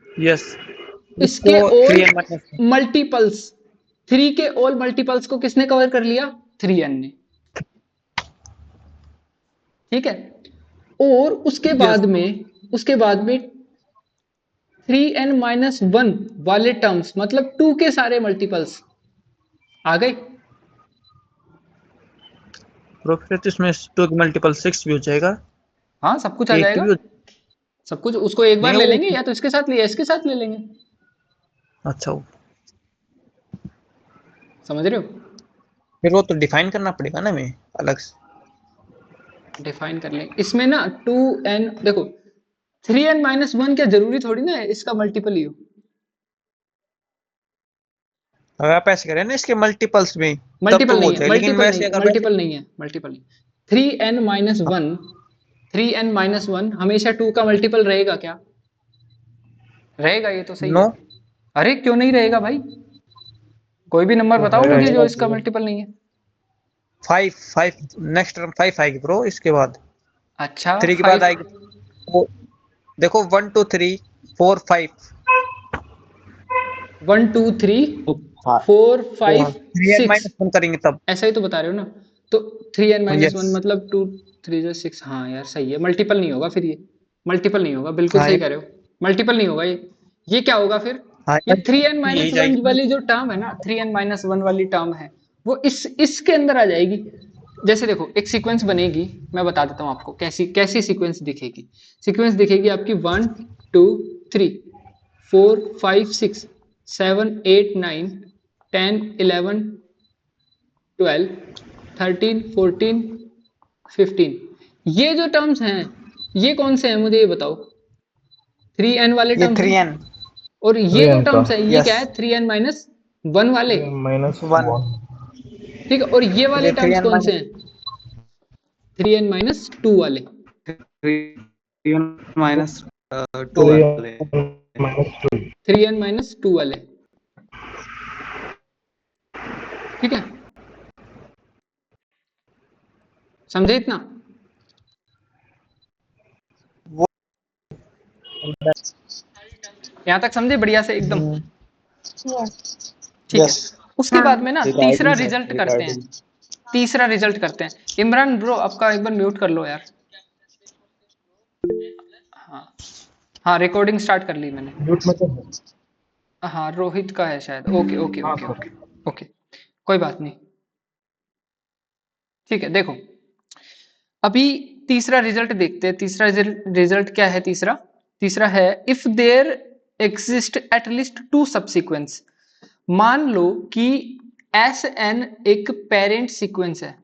यस इसके इसको ऑल 3n माइनस मल्टीपल्स, 3 के ऑल मल्टीपल्स को किसने कवर कर लिया? 3n ने, ठीक है। और उसके बाद में 3n-1 वाले टर्म्स मतलब 2 के सारे मल्टीपल्स आ गए। फिर तो इसमें 2 की मल्टीपल 6 भी हो जाएगा, हाँ, सब कुछ आ एक की जाएगा, भी हो सब कुछ। उसको एक बार नहीं ले वो लेंगे, या तो इसके साथ ले, इसके साथ ले लेंगे, अच्छा समझ रहे हो? फिर वो तो डिफाइन करना पड़ेगा ना हमें अलग से। डिफाइन कर लेंगे इसमें ना 2n, देखो 3n-1 क्या जरूरी थोड़ी ना है इसका मल्टीपल ही हो। अगर आप ऐसे करें ना इसके मल्टीपल्स में तब तो मल्टीपल वो हो नहीं है, जाएगा, लेकिन मल्टीपल वैसे नहीं, अगर वैसे मल्टीपल नहीं है, मल्टीपल नहीं। 3n-1, 3n-1 हमेशा 2 का मल्टीपल रहेगा क्या? रहेगा, ये तो सही नो है। अरे क्यों नहीं रहेगा भाई? कोई भी नंबर बताओ मुझे जो इसका मल्टीपल नहीं है। 5 नेक्स्ट टर्म 5 आएगी ब्रो, इसके बाद अच्छा 3 के बाद 5, आएगी वो, देखो 1 2 3 4 5 1 2 3 तो 4 5 3n 6, माइनस 1 करेंगे तब। ऐसा ही तो बता रहे हो ना? तो 3n-1 यस मतलब 2 3 6। हाँ यार सही है, मल्टीपल नहीं होगा फिर, ये मल्टीपल नहीं होगा, बिल्कुल हाँ सही कह रहे हो, मल्टीपल नहीं होगा ये क्या होगा फिर? हाँ ये यही 3n-1 जाएगी। वाली जो टर्म है ना, 3n-1 वाली टर्म है, वो इसके अंदर आ जाएगी। जैसे देखो एक सीक्वेंस बनेगी, मैं बता देता हूँ आपको कैसी कैसी सीक्वेंस दिखेगी। सीक्वेंस दिखेगी आपकी 1 2 3 4 5 6 7 8 9 10 11 12 13 14 15। ये जो टर्म्स हैं ये कौन से हैं मुझे ये बताओ? 3n वाले ये टर्म हैं। 3n और ये जो 3n का टर्म्स है ये क्या यस है? 3n-1 वाले, 1 ठीक है। और ये वाले ये टर्म्स 3n कौन से माइनस हैं? 3n-2 वाले, 3n-2 वाले। 3n-2। 3n-2 वाले, ठीक है। समझे इतना? वो यहां तक समझे बढ़िया से एकदम? यस। ठीक है। यस उसके हाँ। बाद में ना तीसरा रिगार्डिंग सर, रिजल्ट करते हैं, रिगार्डिंग तीसरा रिजल्ट करते हैं। इमरान ब्रो आपका एक बार म्यूट कर लो यार। हाँ हाँ, रिकॉर्डिंग स्टार्ट कर ली मैंने। म्यूट में तो है। हाँ रोहित का है शायद। ओके ओके हाँ ओके सर। ओके ओके, कोई बात नहीं, ठीक है। देखो अभी तीसरा रिजल्ट देखते हैं। तीसरा रिजल्ट क्या है? तीसरा तीसरा है if there exist at least 2 subsequence. मान लो कि एस एन एक पेरेंट सीक्वेंस है।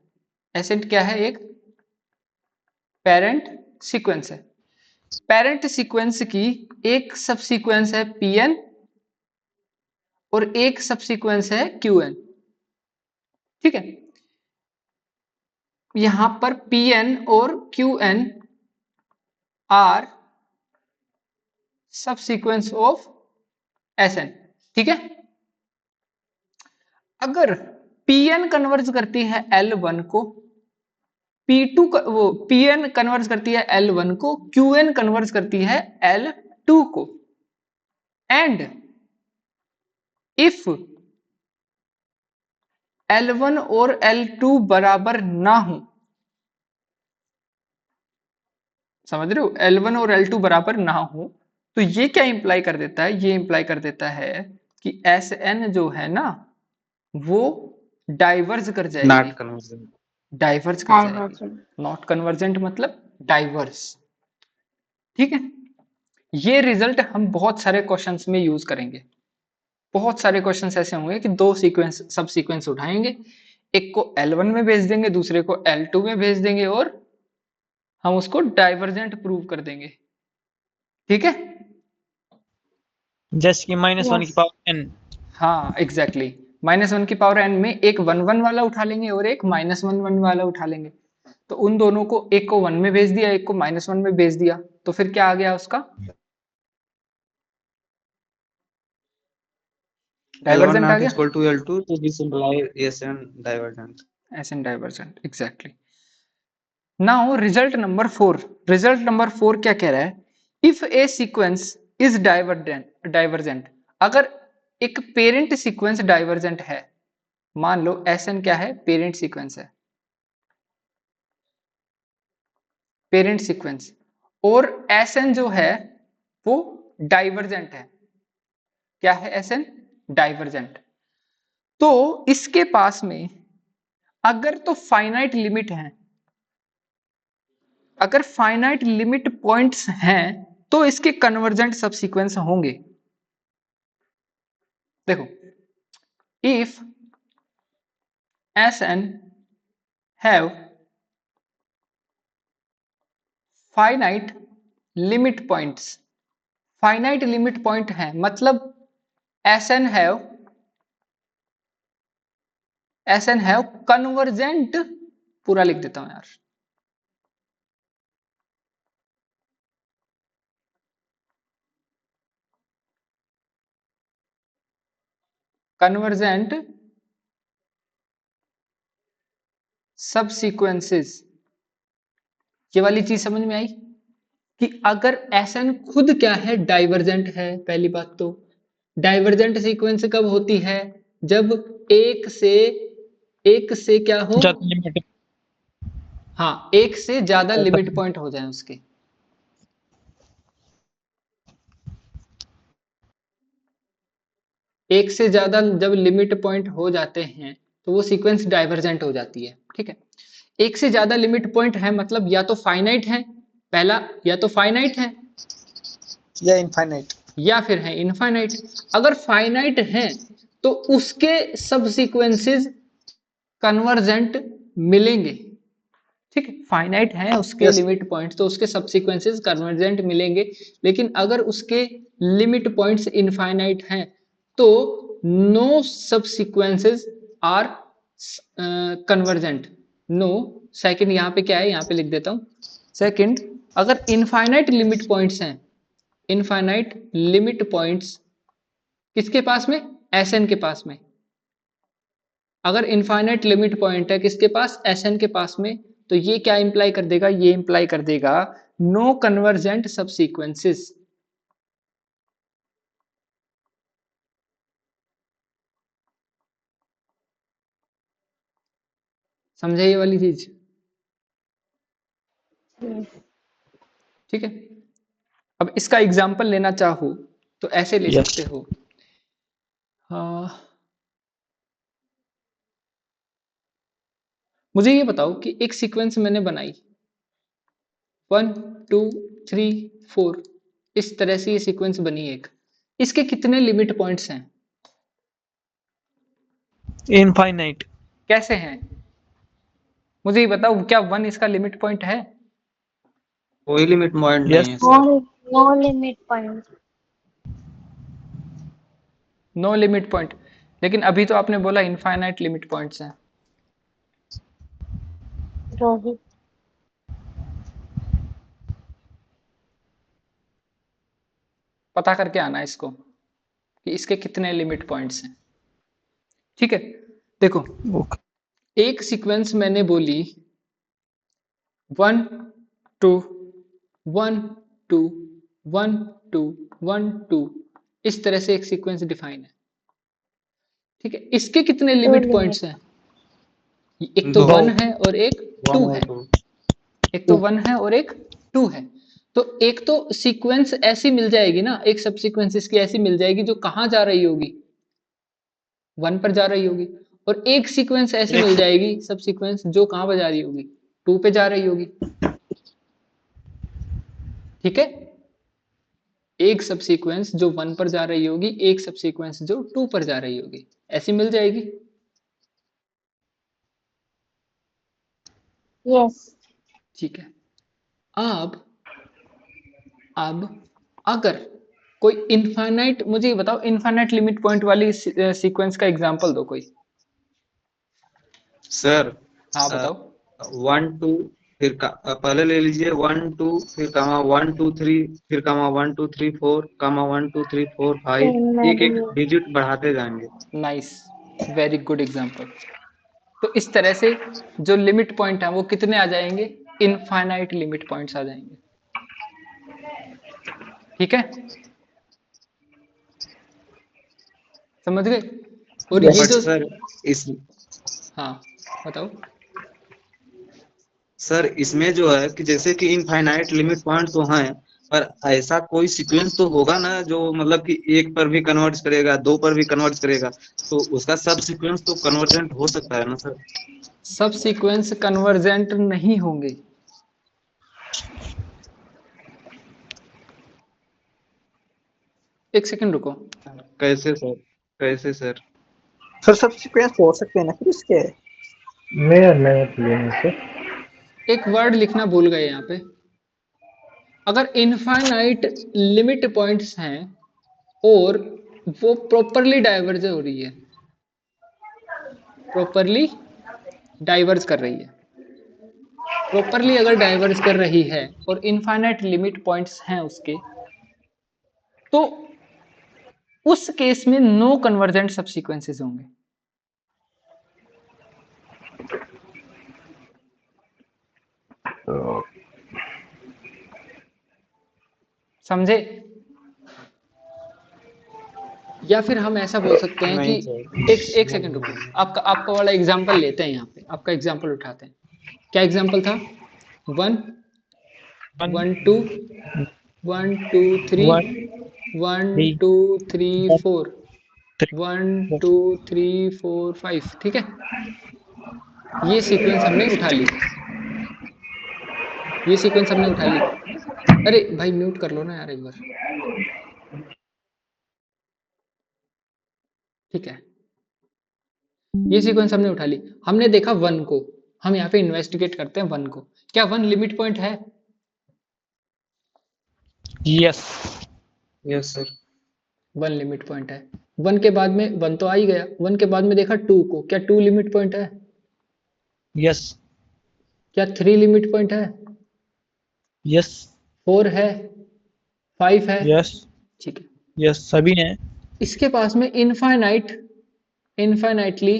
एस एन क्या है? एक पेरेंट सीक्वेंस है। पेरेंट सीक्वेंस की एक सबसीक्वेंस है पी एन और एक सबसीक्वेंस है क्यू एन, ठीक है। यहां पर पी एन और Q N are subsequence of S N, ठीक है। अगर पी एन कन्वर्ज करती है एल वन को, P2 वो Pn कन्वर्ज करती है L1 को, Qn कन्वर्ज करती है L2 को, एंड इफ L1 और L2 बराबर ना हो, समझ रहे हो? L1 और L2 बराबर ना हो तो ये क्या इंप्लाई कर देता है, ये इंप्लाई कर देता है कि एस एन जो है ना वो डाइवर्ज कर जाएगी, नॉट कन्वर्जेंट। डाइवर्ज कर जाएगी, डाइवर्जेंट। नॉट कन्वर्जेंट मतलब डाइवर्स। ठीक है, ये रिजल्ट हम बहुत सारे क्वेश्चंस में यूज करेंगे। बहुत सारे क्वेश्चंस ऐसे होंगे कि दो सीक्वेंस सब सीक्वेंस उठाएंगे, एक को L1 में भेज देंगे, दूसरे को L2 में भेज देंगे और हम उसको डाइवर्जेंट प्रूव कर देंगे। ठीक है, जैसे कि -1 की यस। Power n। हाँ एग्जैक्टली, -1 की पावर n में एक 1 1 वाला उठा लेंगे और एक -1 1 वाला उठा लेंगे। तो उन दोनों को, एक को 1 में भेज दिया, एक को -1 में भेज दिया, तो फिर क्या आ गया उसका L1 डाइवर्जेंट आ not गया, equal to L2, तो this implies Sn divergent। SN divergent exactly. Now result number 4, result number 4 क्या कह रहा है, if A sequence is divergent, अगर एक पेरेंट सीक्वेंस डाइवर्जेंट है, मान लो SN क्या है, पेरेंट सीक्वेंस है, पेरेंट सीक्वेंस, और SN जो है वो डाइवर्जेंट है, क्या है SN डाइवर्जेंट, तो इसके पास में अगर तो फाइनाइट लिमिट है, अगर फाइनाइट लिमिट पॉइंट्स हैं तो इसके कन्वर्जेंट सबसीक्वेंस होंगे। देखो, if Sn have finite limit points, finite limit point है मतलब SN have कन्वर्जेंट, पूरा लिख देता हूं यार, कन्वर्जेंट सबसीक्वेंसेस। ये वाली चीज समझ में आई कि अगर SN खुद क्या है, डाइवर्जेंट है। पहली बात तो डाइवर्जेंट सीक्वेंस कब होती है, जब एक से क्या हो, ज्यादा लिमिट। हाँ एक से ज्यादा लिमिट पॉइंट हो जाए उसके। एक से ज्यादा जब लिमिट पॉइंट हो जाते हैं तो वो सीक्वेंस डाइवर्जेंट हो जाती है। ठीक है, एक से ज्यादा लिमिट पॉइंट है मतलब या तो फाइनाइट है, पहला या तो फाइनाइट है या इनफाइनाइट, या फिर है इनफाइनाइट। अगर फाइनाइट है तो उसके सब सीक्वेंसेस कन्वर्जेंट मिलेंगे। ठीक है, फाइनाइट है उसके लिमिट पॉइंट्स तो उसके सबसीक्वेंसेस कन्वर्जेंट मिलेंगे, लेकिन अगर उसके लिमिट पॉइंट्स इनफाइनाइट हैं तो no subsequences are convergent. No, second यहाँ पे क्या है, यहाँ पे लिख देता हूं, सेकंड अगर इनफाइनाइट लिमिट पॉइंट्स हैं, इनफाइनाइट लिमिट पॉइंट्स किसके पास में, SN के पास में, अगर इनफाइनाइट लिमिट पॉइंट है किसके पास, SN के पास में, तो ये क्या इंप्लाई कर देगा, ये इंप्लाई कर देगा नो कन्वर्जेंट सबसीक्वेंसेस। समझे ये वाली चीज? ठीक है, अब इसका एग्जांपल लेना चाहो तो ऐसे ले सकते हो। मुझे ये बताओ कि एक सीक्वेंस मैंने बनाई 1 2 3 4, इस तरह से ये सीक्वेंस बनी एक, इसके कितने लिमिट पॉइंट्स हैं? इनफाइनाइट। कैसे हैं, मुझे ये बताओ, क्या 1 इसका लिमिट पॉइंट है? कोई लिमिट पॉइंट Yes. नहीं है sir. No limit point. No limit point, लेकिन अभी तो आपने बोला इनफाइनाइट लिमिट पॉइंट्स हैं। रोहित, पता करके आना इसको कि इसके कितने लिमिट पॉइंट्स हैं। ठीक है, देखो एक सीक्वेंस मैंने बोली 1 2 1 2 1 2 1 2, इस तरह से एक सीक्वेंस डिफाइन है। ठीक है, इसके कितने लिमिट पॉइंट्स हैं? एक तो दो। 1 है और एक 2 है, एक तो 1 है और एक 2 है। तो एक तो सीक्वेंस ऐसी मिल जाएगी ना, एक सब सीक्वेंसेस की ऐसी मिल जाएगी जो कहाँ जा रही होगी, 1 पर जा रही होगी, और एक सीक्वेंस ऐसी मिल जाएगी सब सीक्वेंस जो कहाँ पर जा रही होगी, 2 पे जा रही होगी। ठीक है, एक सब सीक्वेंस जो 1 पर जा रही होगी, एक सब सीक्वेंस जो 2 पर जा रही होगी, ऐसी मिल जाएगी। यस। ठीक है, अब अगर कोई इनफाइनाइट, मुझे ये बताओ इनफाइनाइट लिमिट पॉइंट वाली सीक्वेंस का एग्जांपल दो कोई। सर हाँ बताओ। 1 2 फिर पहले ले लीजिए 1 2 फिर कामा 1 2 3 फिर कामा 1 2 3 4 कामा 1 2 3 4 5, एक एक डिजिट बढ़ाते जाएंगे। Nice, very good example. तो इस तरह से जो लिमिट पॉइंट है वो कितने आ जाएंगे, इनफाइनाइट लिमिट पॉइंट्स आ जाएंगे। ठीक है, समझ गए। और ये बट जो, सर इस हाँ बताओ। सर इसमें जो है कि जैसे कि इनफाइनाइट लिमिट पॉइंट तो हैं, पर ऐसा कोई सीक्वेंस तो होगा ना जो मतलब कि 1 पर भी कन्वर्ट करेगा, 2 पर भी कन्वर्ट करेगा, तो उसका सब सीक्वेंस तो कन्वर्जेंट हो सकता है ना सर। सब सीक्वेंस कन्वर्जेंट नहीं होंगे। एक सेकंड रुको। कैसे सर, कैसे सर? सर सब सीक्वेंस हो सकते हैं ना फिर इसके। मैं क्लियर से एक वर्ड लिखना भूल गए यहाँ पे। अगर इनफाइनाइट लिमिट पॉइंट्स हैं और वो प्रॉपरली डाइवर्ज हो रही है, प्रॉपरली डाइवर्ज कर रही है, प्रॉपरली अगर डाइवर्ज कर रही है और इनफाइनाइट लिमिट पॉइंट्स हैं उसके, तो उस केस में नो कन्वर्जेंट सब सीक्वेंसेस होंगे। तो समझे? या फिर हम ऐसा बोल सकते हैं कि नहीं सर। एक सेकंड रुको, आपका आपका वाला एग्जांपल लेते हैं, यहाँ पे आपका एग्जांपल उठाते हैं। क्या एग्जांपल था? 1 1 2 1 2 3 1 2 3 4 1 2 3 4 5। ठीक है, ये सीक्वेंस हमने उठा ली, ये सीक्वेंस हमने उठा ली। अरे भाई म्यूट कर लो ना यार एक बार। ठीक है, ये सीक्वेंस हमने उठा ली, हमने देखा 1 को। हम यहाँ पे इन्वेस्टिगेट करते हैं 1 को। क्या 1 लिमिट पॉइंट है? Yes yes sir. 1 limit point है। 1 के बाद में 1 तो आ ही गया। 1 के बाद में देखा 2 को, क्या 2 लिमिट पॉइंट है? यस क्या 3 लिमिट पॉइंट है? यस 4 है? 5 है? यस ठीक है, यस सभी हैं। इसके पास में इनफाइनाइटली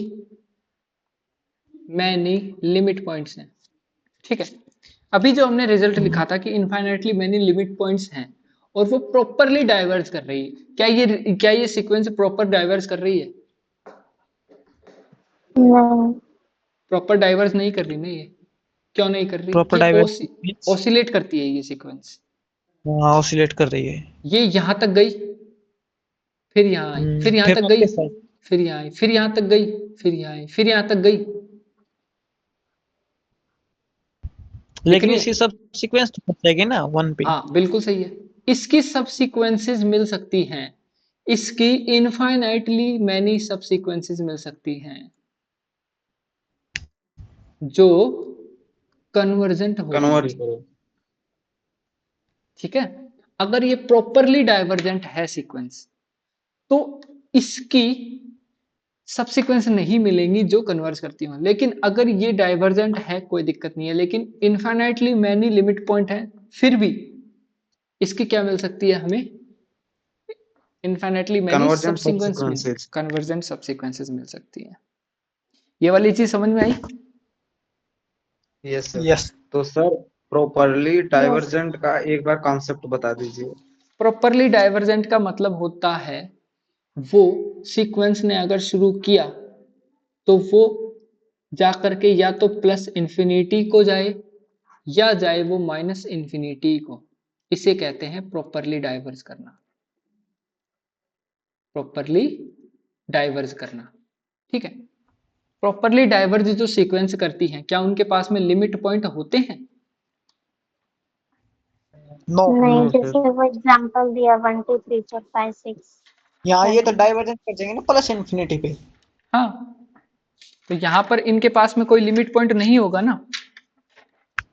मैनी लिमिट पॉइंट्स हैं। ठीक है, अभी जो हमने रिजल्ट लिखा था कि इनफाइनाइटली मैनी लिमिट पॉइंट्स हैं और वो प्रॉपरली डाइवर्ज कर रही है, क्या ये सीक्वेंस प्रॉपर डाइवर्ज कर रही है? नहीं। प्रॉपर डाइवर्ज नहीं कर रही ना ये। क्यों नहीं कर रही? प्रॉपर ये डाइवर्स ऑसिलेट करती है ये सीक्वेंस। ऑसिलेट कर रही है। ये यहां तक गई, फिर यहाँ आई, फिर यहाँ तक गई, वापस आई। फिर यहाँ आई, फिर यहाँ तक गई, फिर यहाँ आई, फिर यहाँ तक गई। लेकिन ये- इसकी सब सीक्वेंस तो जाएगी ना 1 पे। हाँ बिल्कुल सही है, इसकी सब सीक्वेंसेस मिल सकती हैं, इसकी इनफाइनाइटली मैनी सब सीक्वेंसेस मिल सकती हैं जो कन्वर्जेंट हो कन्वर्ट जाएंगी। करो। ठीक है, अगर ये प्रॉपरली डाइवर्जेंट है सीक्वेंस, तो इसकी सब सीक्वेंस नहीं मिलेंगी जो कन्वर्ज करती हो। लेकिन अगर ये डाइवर्जेंट है कोई दिक्कत नहीं है, लेकिन इनफाइनाइटली मैनी लिमिट पॉइंट है, फिर भी इसकी क्या मिल सकती है हमें? Infinitely many sub convergent sequence मिल, सबसीक्वेंसेस। कन्वर्जेंट सब सीक्वेंसेस मिल सकती है। ये वाली चीज समझ में आई? Yes sir. यस तो सर प्रॉपरली डाइवर्जेंट का एक बार कॉन्सेप्ट बता दीजिए। प्रॉपरली डाइवर्जेंट का मतलब होता है वो सीक्वेंस ने अगर शुरू किया तो वो जा करके या तो प्लस इंफिनिटी को जाए या जाए वो माइनस इंफिनिटी को। इसे कहते हैं प्रॉपरली डाइवर्ज करना, प्रॉपरली डाइवर्ज करना। ठीक है, प्रॉपरली डाइवर्ज जो सीक्वेंस करती हैं, क्या उनके पास में लिमिट पॉइंट होते हैं? नो, नहीं, नो सर। जैसे वो एग्जांपल दिया 1 2 3 4 5 6। यहाँ ये तो डाइवर्जेंस कर जाएंगे ना प्लस इन्फिनिटी पे। हाँ, तो यहाँ पर इनके पास में कोई लिमिट पॉइंट नहीं होगा ना।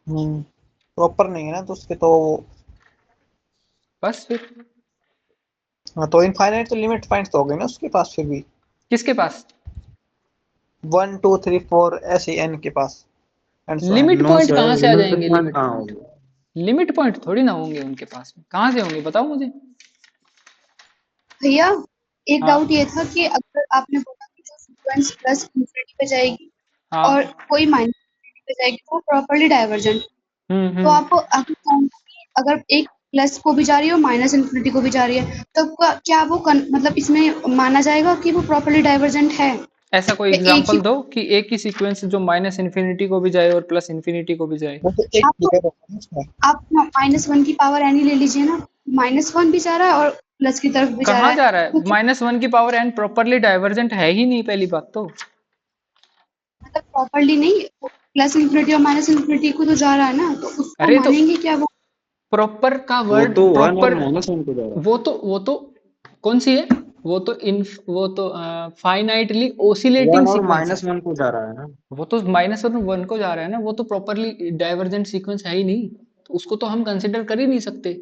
प्रॉपर नहीं है ना, तो उसके तो बस फिर हाँ, तो इनफाइनाइट तो लिमिट पॉइंट्स तो हो गए ना उसके पास फिर भी। किसके पास 1 2 3 4 ऐसे एन के पास and so on. Limit no point sir, कहाँ से आ लिमिट जाएंगे? पॉइंट लिमिट कहाँ पॉइंट, होगा? लिमिट पॉइंट थोड़ी ना होंगे उनके पास में, कहाँ से होंगे बताओ मुझे। भैया एक हाँ डाउट ये था कि अगर आपने बोला कि जो सीक्वेंस प्लस इंफिनिटी पे जाएगी हाँ। और कोई माइनस पे जाएगी तो वो प्रॉपर्ली डाइवर्जेंट, तो हम्म। आप अगर चाहेंगे कि अगर एक प्लस को भी जा रही है और माइनस इंफिनिटी को भी जा रही है तो क्या वो मतलब इसमें माना जाएगा कि वो प्रॉपर्ली डाइवर्जेंट है? ऐसा कोई या एक ही एग्जांपल दो कि एक ही सीक्वेंस जो माइनस इन्फिनिटी को भी जाए और प्लस इन्फिनिटी को भी जाए। वो तो एक आप क्लियर होगा ना उसमें। आप -1 की पावर एन ही ले लीजिए ना, -1 भी जा रहा है और प्लस की तरफ भी जा रहा कहाँ है, जा रहा है? तो क्या -1 की पावर n प्रॉपरली डाइवर्जेंट है ही नहीं, पहली बात तो। मतलब प्रॉपर्ली नहीं, प्लस इंफिनिटी और माइनस इंफिनिटी को तो जा रहा है ना, तो उसको अरे तो मानेंगे क्या वो? प्रॉपर का वो वर्ड तो 1 और प्रॉपर, -1 को जा रहा है। वो तो कौन सी है? वो तो फाइनाइटली ओसिलेटिंग 1 और सीक्वेंस है। -1 को जा रहा है ना। वो तो -1 को जा रहा है ना, वो तो प्रॉपरली डाइवर्जेंट सीक्वेंस है ही नहीं, तो उसको तो हम कंसिडर कर ही नहीं सकते।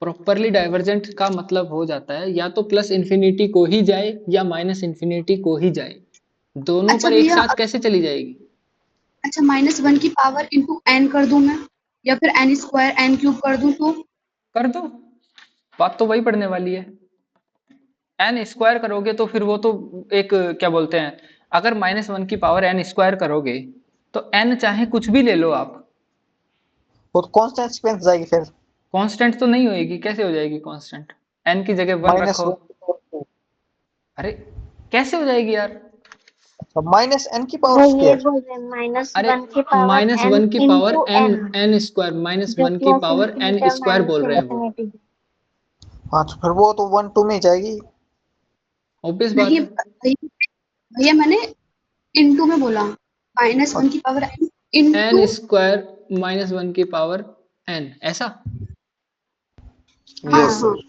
प्रॉपरली डाइवर्जेंट का मतलब हो जाता है या तो प्लस इन्फिनिटी को ही जाए या माइनस इन्फिनिटी को ही जाए, दोनों अच्छा पर एक भैया, साथ कैसे चली जाएगी? अच्छा -1 की पावर इंटू एन कर दूं मैं, या फिर एन स्क्वायर एन क्यूब कर दूं तो? कर दो, बात तो वही पड़ने वाली है। एन स्क्वायर करोगे तो फिर वो तो एक क्या बोलते हैं, अगर -1 की पावर एन स्क्वायर करोगे तो एन चाहे कुछ भी ले लो आप, वो तो कांस्टेंट सीक्वेंस जाएगी फिर। कांस्टेंट तो नहीं होएगी। कैसे हो जाएगी कांस्टेंट? एन की जगह 1 रखो। -1 अरे कैसे हो जाएगी यार? माइनस एन की पावर वो ये स्क्वायर। बोल रहे हैं अरे -1 की पावर n -1 की power into N, n, N square, जो -1 की प्लस पावर एन इंफिनिटी और स्क्वायर माइनस बोल रहे हैं वो। इंफिनिटी। हाँ तो फिर वो तो 1 2 में जाएगी। ऑब्वियस बात नहीं है। भैया, भैया मैंने इंटू में बोला, -1 की power N N into. Square -1 की पावर एन, ऐसा हाँ यस हाँ, सर।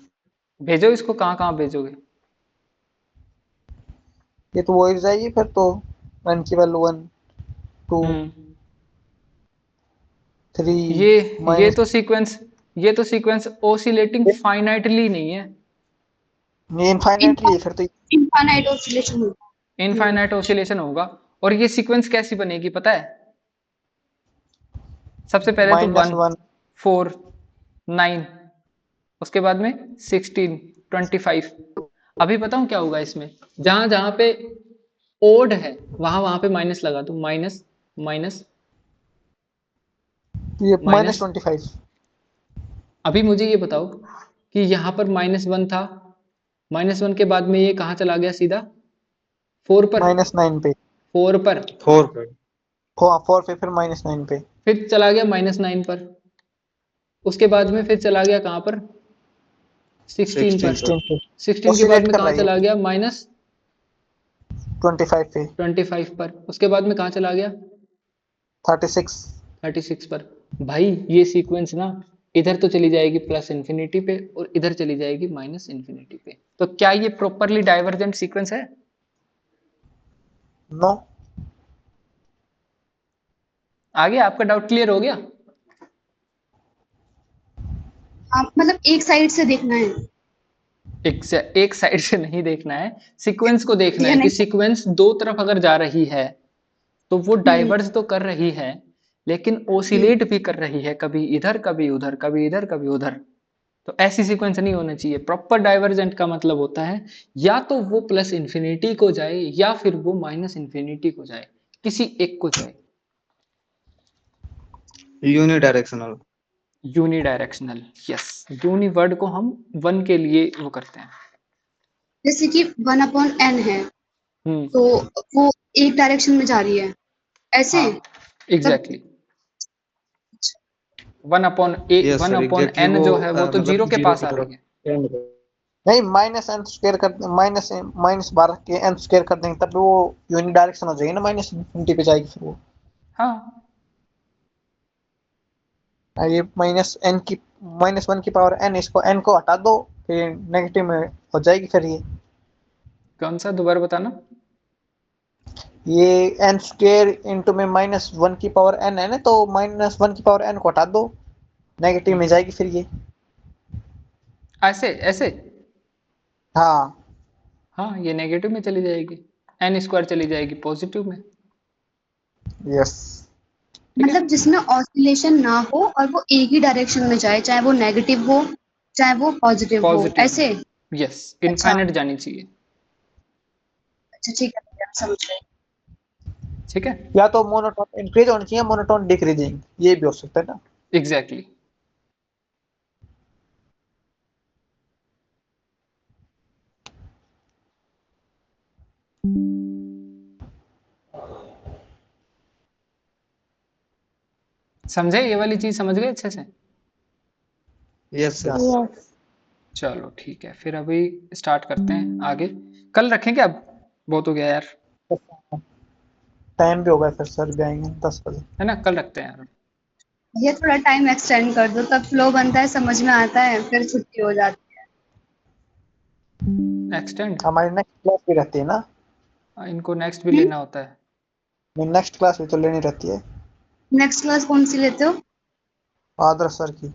भेजो इसको, कहाँ कहाँ भेजोगे? ये तो वो ही जाएगी फिर तो। 1 की वैल्यू 1 2 हम्म 3 ये माइनस। तो सीक्वेंस, ये तो सीक्वेंस ओसिलेटिंग फाइनाइटली नहीं है, ये इनफाइनाइटली फिर तो। इनफाइनाइट ऑसिलेशन होगा। इनफाइनाइट ओसिलेशन होगा। और ये सीक्वेंस कैसी बनेगी पता है? सबसे पहले तो 1 -1 4 9, उसके बाद में 16 25। अभी बताऊं क्या होगा इसमें? जहां जहां पे ओड है वहां वहां पे माइनस लगा दूं, माइनस माइनस ये माइनस। -25 अभी मुझे ये बताओ कि यहाँ पर -1 था, -1 के बाद में ये कहाँ चला गया? सीधा 4 पर, -9 पे। 4 पर, 4 पर। हाँ 4 पे फिर -9 पे। फिर चला गया -9 पर, उसके बाद में फिर चला गया कहाँ पर? 16 पर। 16 पर। 16 पे 16 के बाद ऑसिलेट में कर कहाँ रही है चला गया? -25 पे। -25 पर, उसके बाद में कहाँ चला गया? 36 36 पर। भाई ये सीक्वेंस ना इधर तो चली जाएगी प्लस इन्फिनिटी पे और इधर चली जाएगी माइनस इन्फिनिटी पे, तो क्या ये प्रॉपरली डाइवर्जेंट सीक्वेंस है? नो। आगे आपका डाउट क्लियर हो गया? मतलब एक साइड से देखना है एक साइड से नहीं देखना है, सीक्वेंस को देखना या है कि नहीं? सीक्वेंस दो तरफ अगर जा रही है तो वो हम्म डाइवर्ज तो कर रही है लेकिन हम्म ओसिलेट भी कर रही है, कभी इधर कभी उधर, कभी इधर कभी उधर। तो ऐसी सीक्वेंस नहीं होना चाहिए। प्रॉपर डाइवर्जेंट का मतलब होता है या तो वो प्लस इन्फिनिटी को जाए या फिर वो माइनस इन्फिनिटी को जाए, किसी एक को जाए। Unidirectional. Unidirectional, yes. Uni word को हम 1 के लिए वो करते हैं। जैसे कि 1/n है हम्म। तो वो एक डायरेक्शन में जा रही है, ऐसे हाँ मतलब। Exactly. 1 upon a Yes, 1 sir, upon exactly N वो जो है वो तो मतलब जीरो के जीरो पास की आ तरफ रही है। एंड पे। नहीं माइनस एन स्क्वायर कर माइनस 12 के एन स्क्वायर कर देंगे तब वो यूनि डायरेक्शन हो जाएगी ना माइनस इनफिनिटी पे जाएगी फिर वो हाँ ये माइनस 1 की पावर एन इसको एन को हटा दो फिर नेगेटिव में हो जाएगी फिर ये कौन सा दोबारा बताना। ये एन स्क्वायर इंटू में माइनस 1 की पावर एन है ना तो माइनस 1 की पावर एन को हटा दो नेगेटिव में जाएगी फिर ये ऐसे ऐसे हाँ हाँ ये नेगेटिव में चली जाएगी, एन स्क्वायर चली जाएगी पॉजिटिव में। यस ठीक है मतलब जिसमें ऑसिलेशन ना हो और वो एक ही डायरेक्शन में जाए, चाहे वो नेगेटिव हो चाहे वो पॉजिटिव हो, पॉजिटिव ऐसे। में यस अच्छा इनफाइनाइट जानी चाहिए। अच्छा ठीक है भैया, समझ गए। ठीक है या तो मोनोटोन इंक्रीज होनी चाहिए मोनोटोन डिक्रीजिंग ये भी हो सकता है ना एग्जैक्टली। समझे, ये वाली चीज समझ गए अच्छे से। Yes, sir. यस यस चलो ठीक है, फिर अभी स्टार्ट करते हैं आगे। कल रखेंगे, अब बहुत हो गया यार, टाइम भी होगा फिर सर भी आएंगे 10 बजे है ना, कल रखते हैं यार। भैया थोड़ा टाइम एक्सटेंड कर दो, तब फ्लो बनता है, समझ में आता है, फिर छुट्टी हो जाती है। एक्सटेंड, हमारी नेक्स्ट क्लास भी रहती है ना इनको नेक्स्ट भी लेना होता है। नेक्स्ट क्लास भी तो लेनी रहती है नेक्स्ट क्लास कौन सी लेते हो? आदर्श सर की